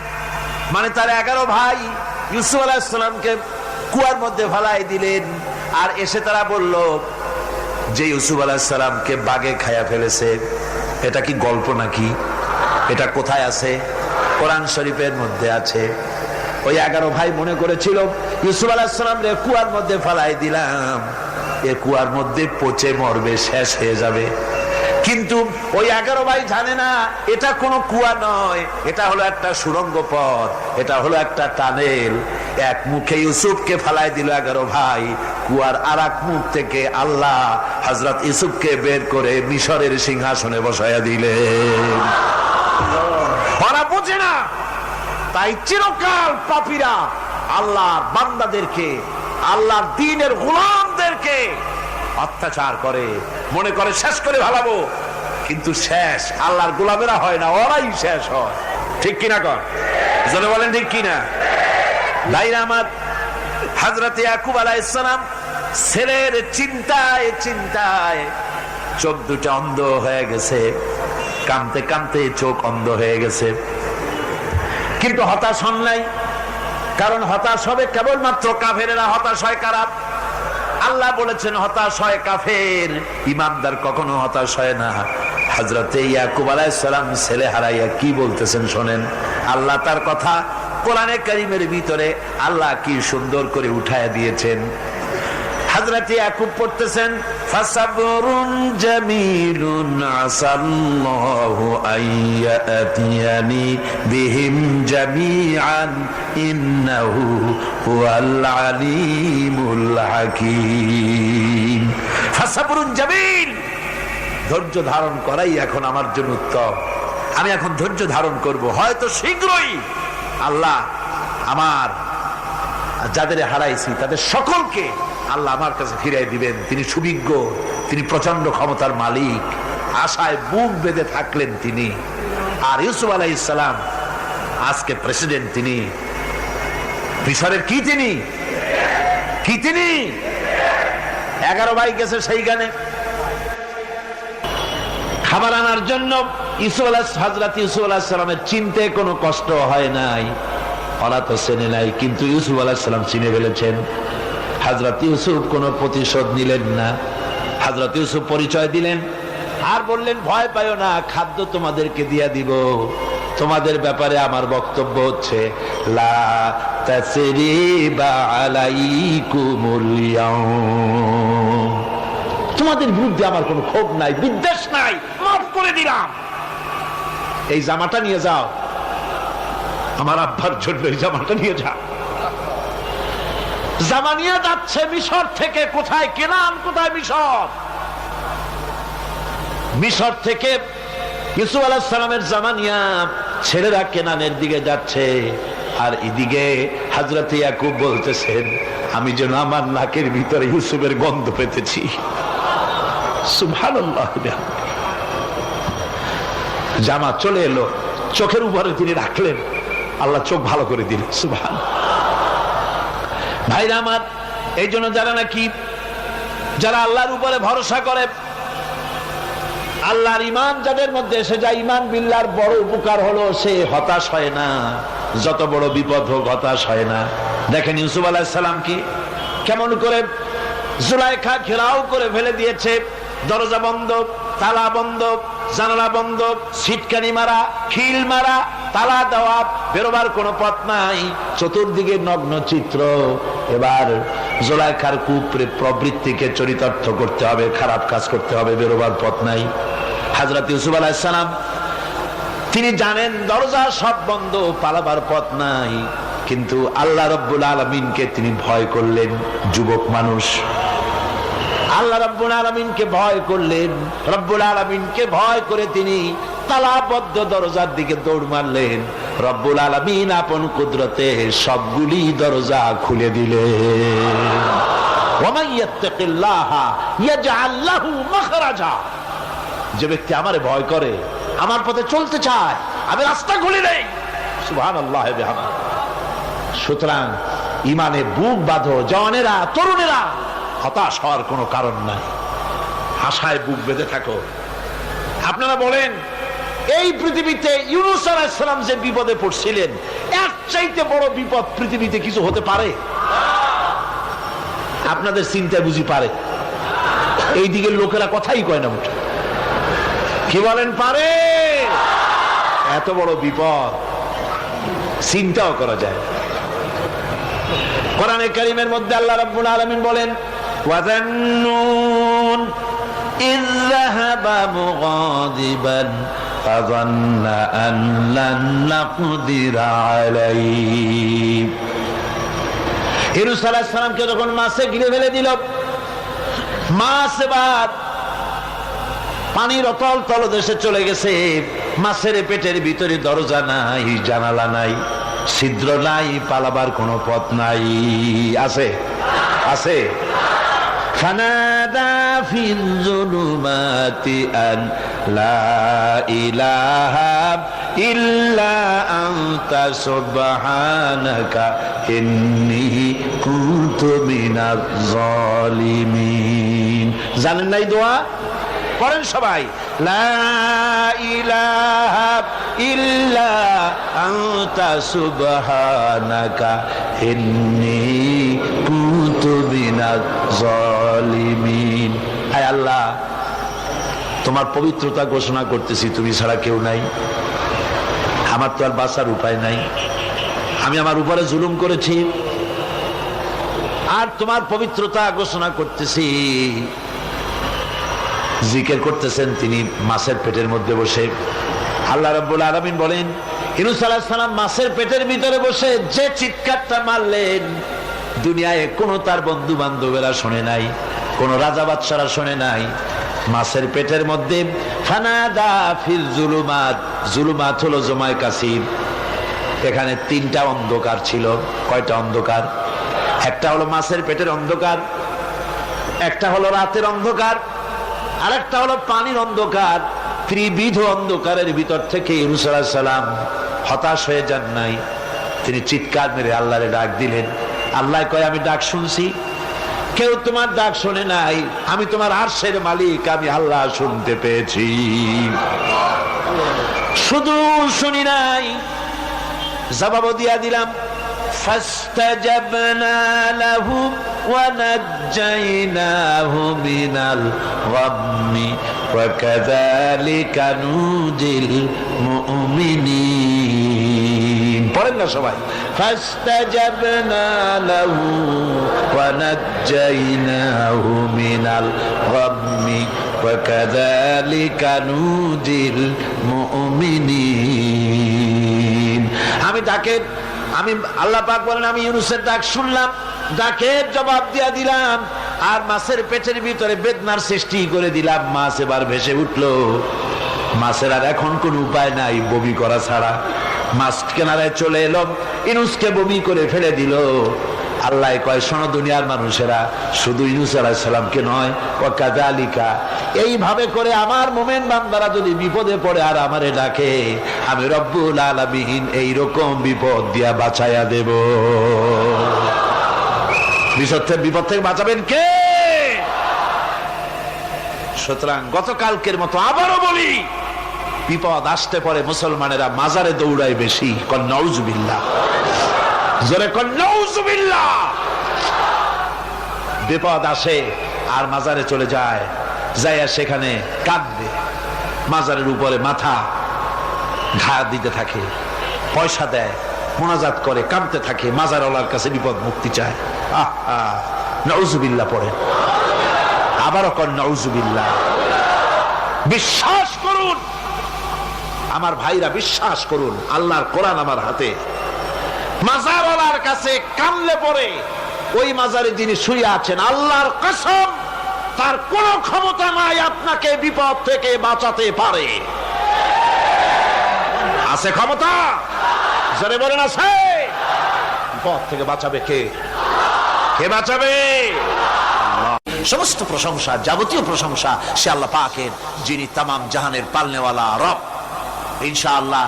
মানে তার 11 ভাই ইউসুফ আলাইহিস সালামকে কুয়ার মধ্যে ফেলাই দিলেন। আর এসে তারা বলল যে ইউসুফ আলাইহিস সালামকে বাঘে খায়া ফেলেছে। এটা কি গল্প নাকি? এটা কোথায় আছে? কোরআন শরীফের মধ্যে আছে। ওই 11 ভাই মনে করেছিল ইউসুফ আলাইহিস সালাম রে কুয়ার মধ্যে ফেলাই দিলাম, এ কুয়ার মধ্যে পচে মরবে, শেষ হয়ে যাবে। কিন্তু ওই 11 ভাই জানে না এটা কোনো কুয়া নয়, এটা হলো একটা সুড়ঙ্গ পথ, এটা হলো একটা টানেল। এক মুখে ইউসুফকে ফেলাই দিল 11 ভাই, কুয়ার আরেক মুখ থেকে আল্লাহ হযরত ইউসুফকে বের করে মিশরের সিংহাসনে বসায়া দিলেন। ওরা বুঝে না, তাই চিরকাল পাপীরা আল্লাহর বান্দাদেরকে, আল্লাহর দ্বীনের গোলামদেরকে অত্যাচার করে, মনে করে শেষ করে ভালাবো, কিন্তু শেষ আল্লাহর গোলামেরা হয় না, ওরাই শেষ হয়। ঠিক কিনা কর? জোরে বলেন ঠিক কিনা? ভাইরা আমার, হযরত ইয়াকুব আলাইহিস সালাম ছেলের চিন্তায় চিন্তায় চোখ দুটো অন্ধ হয়ে গেছে, কাঁদতে কাঁদতে চোখ অন্ধ হয়ে গেছে। কিন্তু হতাশ হন নাই, কারণ হতাশ হবে কেবলমাত্র কাফেরেরা। হতাশ হয় কারা? আল্লাহ বলেছেন হতাশ হয় কাফের, ইমানদার কখনো হতাশ হয় না। হযরত ইয়াকুব আলাইহিস সালাম ছেলে হারাইয়া কি বলতেছেন শোনেন। আল্লাহ তার কথা কোরআনে কারীমের ভিতরে আল্লাহ কি সুন্দর করে উঠায় দিয়েছেন। হযরত ইয়াকুব পড়তেছেন, ফাসাবরুন জামিলুন আসাল্লাহু আইয়াতিয়ানি বিহিম জামিআন ইন্নাহু হুয়াল আলিমুল হাকীম। ফাসাবরুন জামিল, ধৈর্য ধারণ করাই এখন আমার জন্য উত্তম। আমি এখন ধৈর্য ধারণ করব, হয়তো শীঘ্রই আল্লাহ আমার যাদের হারাইছি তাদের সকলকে আল্লাহ আমার কাছে ফিরিয়ে দিবেন। তিনি সুবিজ্ঞ, তিনি প্রচন্ড ক্ষমতার মালিক। আশায় বুক বেঁধে থাকলেন তিনি। আর ইউসুফ আলাইহিস সালাম আজকে প্রেসিডেন্ট, তিনি মিশরের কি তিনি 11 ভাই গেছে সেইখানে খাবার আনার জন্য। হযরত ইউসুফ আলাইহিস সালামের চিনতে কোনো কষ্ট হয় নাই, ওরা তো চেনে নাই, কিন্তু ইউসুফ আলাইহিস সালাম চিনে ফেলেছেন। হযরত ইউসুফ কোনো প্রতিশোধ নিলেন না। হযরত ইউসুফ পরিচয় দিলেন আর বললেন, ভয় পাইও না, খাদ্য তোমাদেরকে দিয়া দিব। তোমাদের ব্যাপারে আমার বক্তব্য হচ্ছে, লা তাসরিবা আলাইকুমুল ইয়াউম, তোমাদের বিরুদ্ধে আমার কোনো ক্ষোভ নাই, বিদ্বেষ নাই, মাফ করে দিলাম। এই জামাটা নিয়ে যাও, আমার আব্বার জন্য এই জামাটা নিয়ে যাও। জামা নিয়ে যাচ্ছে মিশর থেকে। কোথায় কেনান, কোথায় মিশর? মিশর থেকে ইউসুফ আলাইহিস সালামের জামা নিয়ে ছেলেরা কেনানের দিকে যাচ্ছে, আর এদিকে হযরত ইয়াকুব বলতেছেন, আমি যেন আমার নাকের ভিতরে ইউসুফের গন্ধ পেতেছি। সুবহানাল্লাহ। জামা চলে এলো, চোখের উপরে তিনি রাখলেন, আল্লাহ চোখ ভালো করে দিলেন। সুবহানাল্লাহ। ভাইরা আমার, এই জন্য যারা আল্লাহর উপরে ভরসা করে, আল্লাহর ঈমান যাদের মধ্যে এসে যায়, ঈমান বিল্লাহর বড় উপকার হলো সে হতাশ হয় না। যত বড় বিপদ হোক হতাশ হয় না। দেখেন ইউসুফ আলাইহিস সালাম কি কেমন করে জুলাইখা ঘেরাও করে ফেলে দিয়েছে। দরজা বন্ধ, তালা বন্ধ, জানালা বন্ধ, ছিটকানি মারা, খিল মারা, তালা দেওয়া, বেরোবার কোনো পথ নাই, চতুর্দিকে নগ্ন চিত্র। এবার জুলাইখার প্রবৃত্তিকে চরিতার্থ করতে হবে, খারাপ কাজ করতে হবে, বেরোবার পথ নাই। হযরত ইউসুফ আলাইহিস সালাম তিনি জানেন দরজা সব বন্ধ, পালাবার পথ নাই, কিন্তু আল্লাহ রাব্বুল আলামিনকে তিনি ভয় করলেন। যুবক মানুষ, আল্লাহ রাব্বুল আলামিনকে ভয় করলেন। রব্বুল আলামিনকে ভয় করে তিনি তালাবদ্ধ দরজার দিকে দৌড় মারলেন। রব্বুল আলামিন আপন কুদরতে সবগুলি দরজা খুলে দিলেন। ওয়া মান ইয়াত্তাকিল্লাহা ইয়াজআল লাহু মাখরাজা। যে ব্যক্তি আমারে ভয় করে, আমার পথে চলতে চায়, আমি রাস্তা খুলে দেই। সুবহানাল্লাহ ওয়া বিহামদিহি। সুতরাং ঈমানে বুক বাঁধো জওয়ানেরা, তরুণেরা, হতাশ হওয়ার কোনো কারণ নাই, আশায় বুক বেঁধে থাকো। আপনারা বলেন, এই পৃথিবীতে ইউনূস আলাইহিস সালাম যে বিপদে পড়ছিলেন, এর চাইতে বড় বিপদ পৃথিবীতে কিছু হতে পারে? আপনাদের চিন্তায় বুঝি পারে? এই দিকের লোকেরা কথাই কয় না মুঠে। কি বলেন, পারে? এত বড় বিপদ চিন্তাও করা যায়। কোরআনে কারীমের মধ্যে আল্লাহ রাব্বুল আলামিন বলেন, ওয়াযান্নুন ইয যাহাবা মুগাদিবান ফাযান্না আন লান নাকদিরা আলাইহি। ইউনূস আলাইহিস সালামকে যখন মাছে গিলে ফেলে দিল, মাছ এবার পানির অতল তলদেশে চলে গেছে। মাছের পেটের ভিতরে দরজা নাই, জানালা নাই, ছিদ্র নাই, পালাবার কোনো পথ নাই। আছে? আছে? ফানাদা ফিল যুলুমাতি আন লা ইলাহা ইল্লা আনতা সুবহানাকা ইন্নী কুনতু মিনাজ জালিমিন। জানেন নাই দোয়া? পড়েন সবাই, লা ইলাহা ইল্লা আনতা সুবহানাকা ইন্নী কুনতু মিনাজ জালিমিন। আয় আল্লাহ, তোমার পবিত্রতা ঘোষণা করতেছি, তুমি ছাড়া কেউ নাই, আমার তো আর বাঁচার উপায় নাই, আমি আমার উপরে জুলুম করেছি, আর তোমার পবিত্রতা ঘোষণা করতেছি। জিকির করতেছেন তিনি মাছের পেটের মধ্যে বসে। আল্লাহ রাব্বুল আলামিন বলেন, ইউনূস আলাইহিস সালাম মাছের পেটের ভিতরে বসে যে চিৎকারটা মারলেন, দুনিয়ায় কোনো তার বন্ধু বান্ধবেরা শোনে নাই, কোনো রাজা বাদশারা শোনে নাই। মাছের পেটের মধ্যে ফানাদা ফিল যুলুমাত, যুলুমাত হলো জমায় কাসির। এখানে তিনটা অন্ধকার ছিল। কয়টা অন্ধকার? একটা হলো মাছের পেটের অন্ধকার, একটা হলো রাতের অন্ধকার, আরেকটা হলো পানির অন্ধকার। ত্রিবিধ অন্ধকারের ভিতর থেকে ইউনূস আলাইহিস সালাম হতাশ হয়ে যান নাই, তিনি চিৎকার মেরে আল্লাহরে ডাক দিলেন। আল্লাহ কয়, আমি ডাক শুনছি, কেউ তোমার ডাক শোনে নাই, আমি তোমার আরশের মালিক, আমি আল্লাহ শুনতে পেয়েছি। শুধু শুনি নাই, জবাবও দিয়া দিলাম। ফাস্তাজাবনা লাহু ওয়া নাজ্জাইনাহু মিনাল গাম্মি ওয়া কাযালিকা নুজিল মুমিনিন। পড়েন না সবাই। ফাস্তাজাবনা লাহু ওয়া নাজ্জাইনাহু মিনাল গাম্মি ওয়া কাযালিকা নুজিল মুমিনিন। আমি আল্লাহ পাক বলেন আমি ইউনূসের ডাক শুনলাম, ডাকের জবাব দিয়া দিলাম, আর মাছের পেটের ভিতরে বেদনার সৃষ্টি করে দিলাম। মাছ এবার ভেসে উঠলো। মাছের আর এখন কোন উপায় নাই বমি করা ছাড়া। মাছ কিনারায় চলে এলো, ইউনূসকে বমি করে ফেলে দিল। আল্লাহ কয়, শোনো দুনিয়ার মানুষেরা, শুধু ইউনূস আলাইহিস সালামকে নয়, ওয়া কাযালিকা, এইভাবে করে আমার মুমিন বান্দারা যদি বিপদে পড়ে আর আমারে ডাকে, আমি রব্বুল আলামিন এইরকম বিপদ দিয়া বাঁচাইয়া দেব। বিপদ থেকে বাঁচাবেন কে? সুতরাং গতকালকের মতো আবারও বলি, বিপদ আসতে পরে মুসলমানেরা মাজারে দৌড়ায় বেশি। কন নাউজুবিল্লাহ, জোরে কন নাউজুবিল্লাহ। বিপদ আসে আর মাজারে চলে যায়, যাইয়া সেখানে কাঁদবে, মাজারের উপরে মাথা ঘা দিতে থাকে, পয়সা দেয়, মুনাজাত করে, কাঁদতে থাকে, মাজারওয়ালার কাছে বিপদ মুক্তি চায়। নাউজুবিল্লাহ পড়ে, আবারও কন নাউজুবিল্লাহ। বিশ্বাস করুন আমার ভাইরা, বিশ্বাস করুন, আল্লাহর কোরআন আমার হাতে। মাজারওয়ালার কাছে কানলে পরে ওই মাজারে যিনি শুয়ে আছেন, আল্লাহর কসম তার কোন ক্ষমতা নাই আপনাকে বিপদ থেকে বাঁচাতে পারে। আছে ক্ষমতা? জোরে বলেন আছে? বিপদ থেকে বাঁচাবে কে? কে বাঁচাবে? সমস্ত প্রশংসা, যাবতীয় প্রশংসা সে আল্লাহ পাকের, যিনি তামাম জাহানের পালনেওয়ালা রব। ইনশাআল্লাহ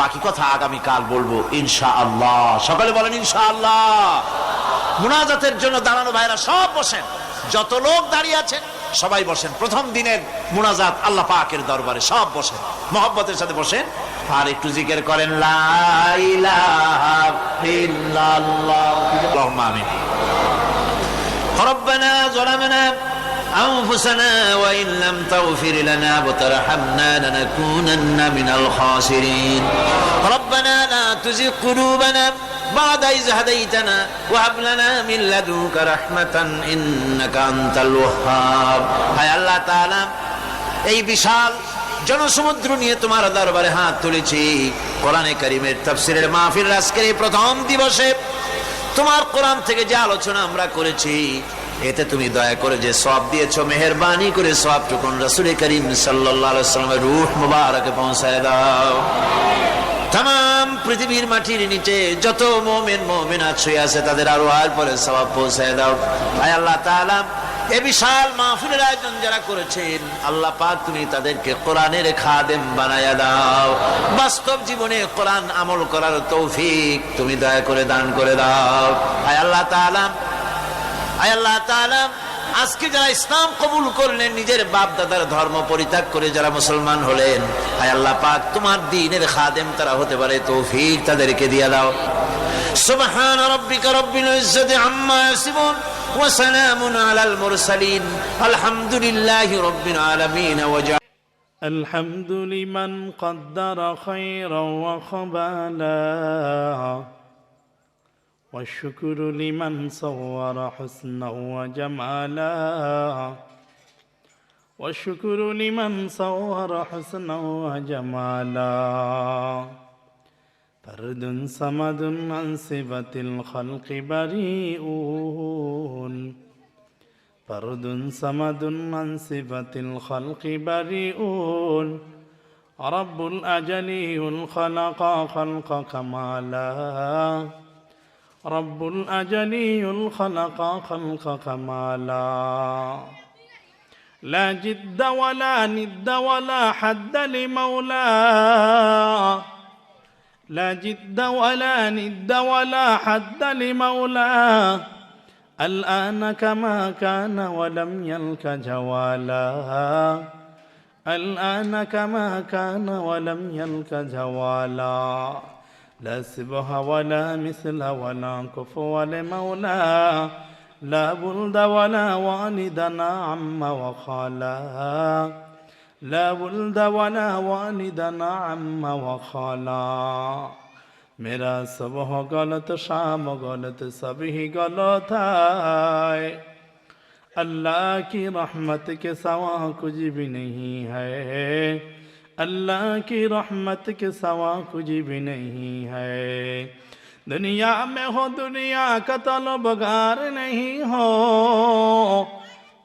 বাকি কথা আগামীকাল বলবো ইনশাআল্লাহ। সকালে বলেন ইনশাআল্লাহ। মুনাজাতের জন্য দাঁড়ানো ভাইরা সব বসেন, যত লোক দাঁড়িয়ে আছেন সবাই বসেন। প্রথম দিনের মুনাজাত আল্লাহ পাকের দরবারে, সব বসেন, মহব্বতের সাথে বসেন, আর একটু জিকির করেন লা ইলাহা ইল্লাল্লাহ। আল্লাহুম্মা আমিন। ربنا ظلمنا أنفسنا وإن لم تغفر لنا وترحمنا لنكونن من الخاسرين ربنا لا تزغ قلوبنا بعد إذ هديتنا وهب لنا من لدنك رحمة إنك أنت الوهاب। হায় আল্লাহ তাআলা, এই বিশাল জনসমুদ্র নিয়ে তোমার দরবারে হাত তুলেছি। কোরআনে কারীমের তাফসীরের মাহফিল আজকের এই প্রথম দিবসে তোমার কোরআন থেকে যে আলোচনা আমরা করেছি, এতে তুমি দয়া করে যে সওয়াব দিয়েছো, মেহেরবানি করে সওয়াবটুকুন রাসূল করিম সাল্লাল্লাহু আলাইহি ওয়াসাল্লামের রূহ মুবারকে পৌঁছায় দাও। तमाम পৃথিবীর মাটির নিচে যত মুমিন মুমিনাত শুয়ে আছে তাদের আরওয়ার পরে সওয়াব পৌঁছায় দাও। আয় আল্লাহ তাআলা, এই বিশাল মাহফিলের আয়োজন যারা করেছেন, আল্লাহ পাক তুমি তাদেরকে কোরআনের খাদেম বানায়া দাও। বাস্তব জীবনে কোরআন আমল করার তৌফিক তুমি দয়া করে দান করে দাও। আয় আল্লাহ তাআলা, আয় আল্লাহ তাআলা, আজকে যারা ইসলাম কবুল করলেন, নিজের বাপ দাদার ধর্ম পরিত্যাগ করে যারা মুসলমান হলেন, আয় আল্লাহ পাক তোমার দ্বীনের খাদেম তারা হতে পারে তৌফিক তাদেরকে দিয়ে দাও। সুবহান রাব্বিকা রাব্বিল ইজ্জাতি আম্মা ইয়াসিফুন ওয়া সালামুন আলাল মুরসালিন আলহামদুলিল্লাহি রাব্বিল আলামিন। الحمد لمن قدر خيرا وخبالا والشكر لمن صور حسنا وجمالا والشكر لمن صور حسنا وجمالا فرد صمد عن صفة الخلق بريئون فرد صمد عن صفة الخلق بريئون رب الأجلي الخلق خلق كمالا رب الأجلي الخلق خلق كمالا لا جد ولا ند ولا حد لمولاه لا جد ولا ند ولا حد لمولاه الآن كما كان ولم يلك جوالا الآن كما كان ولم يلك جوالا لا سبه ولا مثل ولا كفو لمولا لا بلد ولا والدنا عم وخالا لا بلد ولا والدنا عم وخالا मेरा सब हो गलत शाम गलत सब ही गलत है अल्लाह की रहमत के सिवा कुछ भी नहीं है अल्लाह की रहमत के सिवा कुछ भी नहीं है दुनिया में हो दुनिया का तलबगार नहीं हो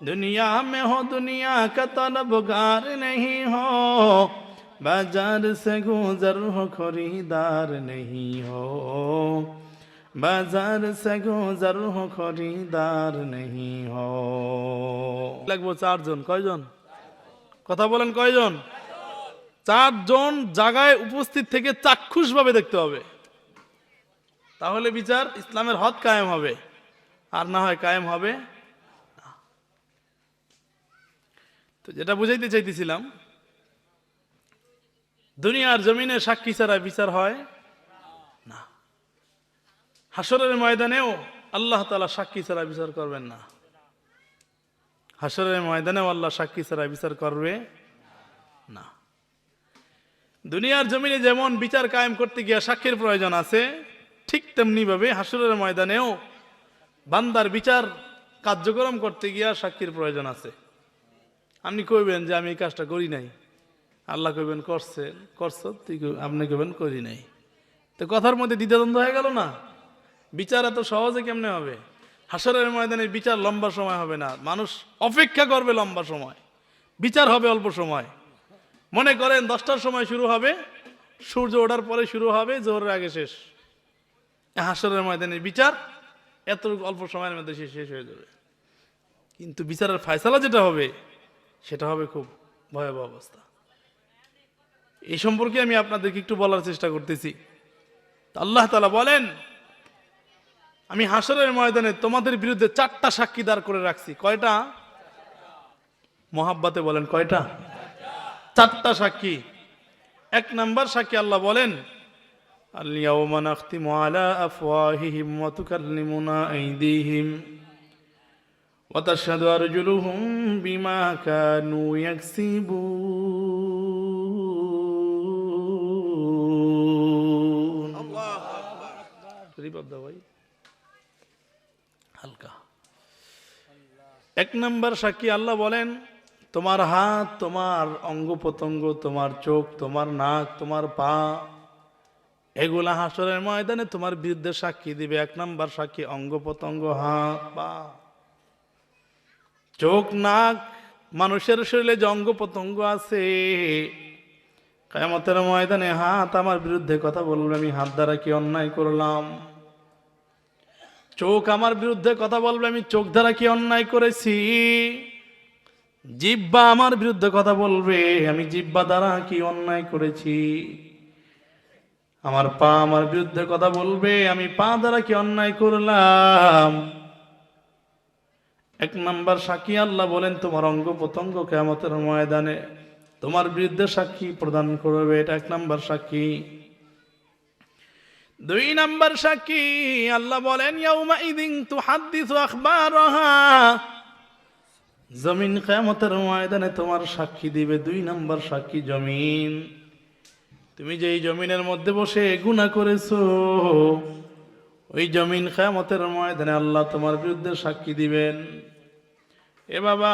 दुनिया में हो दुनिया का तलबगार नहीं हो बाजार से गुजर हो खरीदार नहीं हो बाजार से गुजर हो खरीदार नहीं हो লাগবো চারজন কয়জন কথা বলেন কয়জন চারজন জায়গায় উপস্থিত থেকে চাক্ষুষভাবে দেখতে হবে তাহলে বিচার ইসলামের হদ কায়েম হবে আর না হয় কায়েম হবে না। তো যেটা বুঝাইতে চাইতেছিলাম দুনিয়ার জমিনে সাক্ষী ছাড়া বিচার হয় না হাসরের ময়দানেও আল্লাহ তাআলা সাক্ষী ছাড়া বিচার করবেন না হাসরের ময়দানেও আল্লাহ সাক্ষী ছাড়া বিচার করবে না দুনিয়ার জমিনে যেমন বিচার কায়েম করতে গিয়ে সাক্ষীর প্রয়োজন আছে ঠিক তেমনি ভাবে হাসরের ময়দানেও বান্দার বিচার কার্যক্রম করতে গিয়ে সাক্ষীর প্রয়োজন আছে আপনি কইবেন যে আমি এই কাজটা করি নাই আল্লাহ কইবেন করছেন করছো আপনি কইবেন করি নাই তো কথার মধ্যে দ্বিধাদ্বন্দ্ব হয়ে গেল না বিচার এত সহজে কেমনে হবে হাসরের ময়দানে বিচার লম্বা সময় হবে না মানুষ অপেক্ষা করবে লম্বা সময় বিচার হবে অল্প সময় মনে করেন 10টার সময় শুরু হবে সূর্য ওঠার পরে শুরু হবে জোহরের আগে শেষ হাসরের ময়দানের বিচার এত অল্প সময়ের মধ্যে শেষ হয়ে যাবে কিন্তু বিচারের ফয়সালা যেটা হবে সেটা হবে খুব ভয়াবহ অবস্থা এই সম্পর্কে আমি আপনাদেরকে একটু বলার চেষ্টা করতেছি আল্লাহ তাআলা বলেন আমি হাসরের ময়দানে তোমাদের বিরুদ্ধে 4টা সাক্ষী দাঁড় করে রাখছি কয়টা মোহাব্বতে বলেন কয়টা 4টা সাক্ষী এক নাম্বার সাক্ষী আল্লাহ বলেন اليوم نختم على أفواههم وتكلمنا أيديهم وتشهد أرجلهم بما كانوا يكسبون الله أكبر হালকা এক নাম্বার সাক্ষী আল্লাহ বলেন তোমার হাত তোমার অঙ্গ প্রত্যঙ্গ তোমার চোখ তোমার নাক তোমার পা এগুলা হাসরের ময়দানে তোমার বিরুদ্ধে সাক্ষী দিবে এক নাম্বার সাক্ষী অঙ্গ প্রত্যঙ্গ হাত পা চোখ নাক মানুষের শরীরে যে অঙ্গ প্রত্যঙ্গ আছে কিয়ামতের ময়দানে হাত আমার বিরুদ্ধে কথা বলবে আমি হাত দ্বারা কি অন্যায় করলাম চোখ আমার বিরুদ্ধে কথা বলবে আমি চোখ দ্বারা কি অন্যায় করেছি জিহ্বা আমার বিরুদ্ধে কথা বলবে আমি জিহ্বা দ্বারা কি অন্যায় করেছি আমার পা আমার বিরুদ্ধে কথা বলবে আমি পা দ্বারা কি অন্যায় করলাম এক নাম্বার সাক্ষী আল্লাহ বলেন তোমার অঙ্গ প্রত্যঙ্গ কিয়ামতের ময়দানে তোমার বিরুদ্ধে সাক্ষী প্রদান করবে এটা এক নাম্বার সাক্ষী দুই নাম্বার সাক্ষী আল্লাহ বলেন ইয়াউমা ইদিন তুহাদ্দিসু আখবারাহা জমিন কিয়ামতের ময়দানে তোমার সাক্ষী দিবে দুই নাম্বার সাক্ষী জমিন তুমি যে এই জমিনের মধ্যে বসে গুনাহ করেছো ওই জমিন কিয়ামতের ময়দানে আল্লাহ তোমার বিরুদ্ধে সাক্ষী দিবেন এ বাবা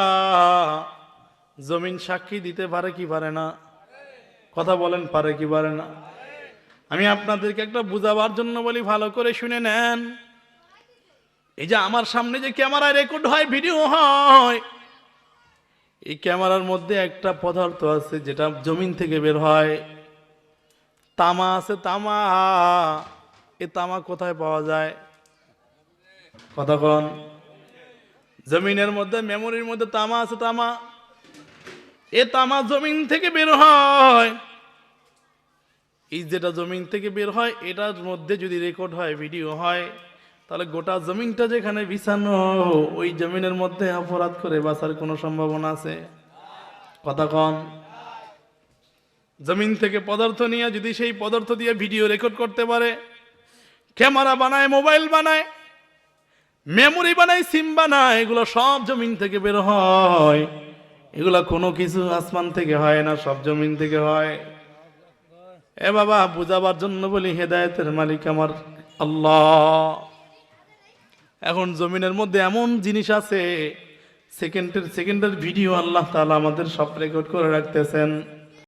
জমিন সাক্ষী দিতে পারে কি পারে না কথা বলেন পারে কি পারে না আমি আপনাদেরকে একটা বুঝাবার জন্য বলি ভালো করে শুনে নেন এই যে আমার সামনে যে ক্যামেরায় রেকর্ড হয় ভিডিও হয় এই ক্যামেরার মধ্যে একটা পদার্থ আছে যেটা জমিন থেকে বের হয় তামা আছে তামা এ তামা কোথায় পাওয়া যায় কথা কোন জমিনের মধ্যে মেমোরির মধ্যে তামা আছে তামা এ তামা জমিন থেকে বের হয় এই যেটা জমিন থেকে বের হয় এটার মধ্যে যদি রেকর্ড হয় ভিডিও হয় তাহলে গোটা জমিনটা যেখানে বিছানো ওই জমিনের মধ্যে অপরাধ করে বাঁচার কোনো সম্ভাবনা আছে কথা কম জমিন থেকে পদার্থ নিয়ে যদি সেই পদার্থ দিয়ে ভিডিও রেকর্ড করতে পারে ক্যামেরা বানায় মোবাইল বানায় মেমোরি বানায় সিম বানায় এগুলো সব জমিন থেকে বের হয় এগুলা কোনো কিছু আসমান থেকে হয় না সব জমিন থেকে হয় এ বাবা, বুঝাবার জন্য বলি, হেদায়েতের মালিক আমার আল্লাহ। এখন জমিনের মধ্যে এমন জিনিস আছে, সেকেন্ডের ভিডিও আল্লাহ তাআলা আমাদের সব রেকর্ড করে রাখতেছেন।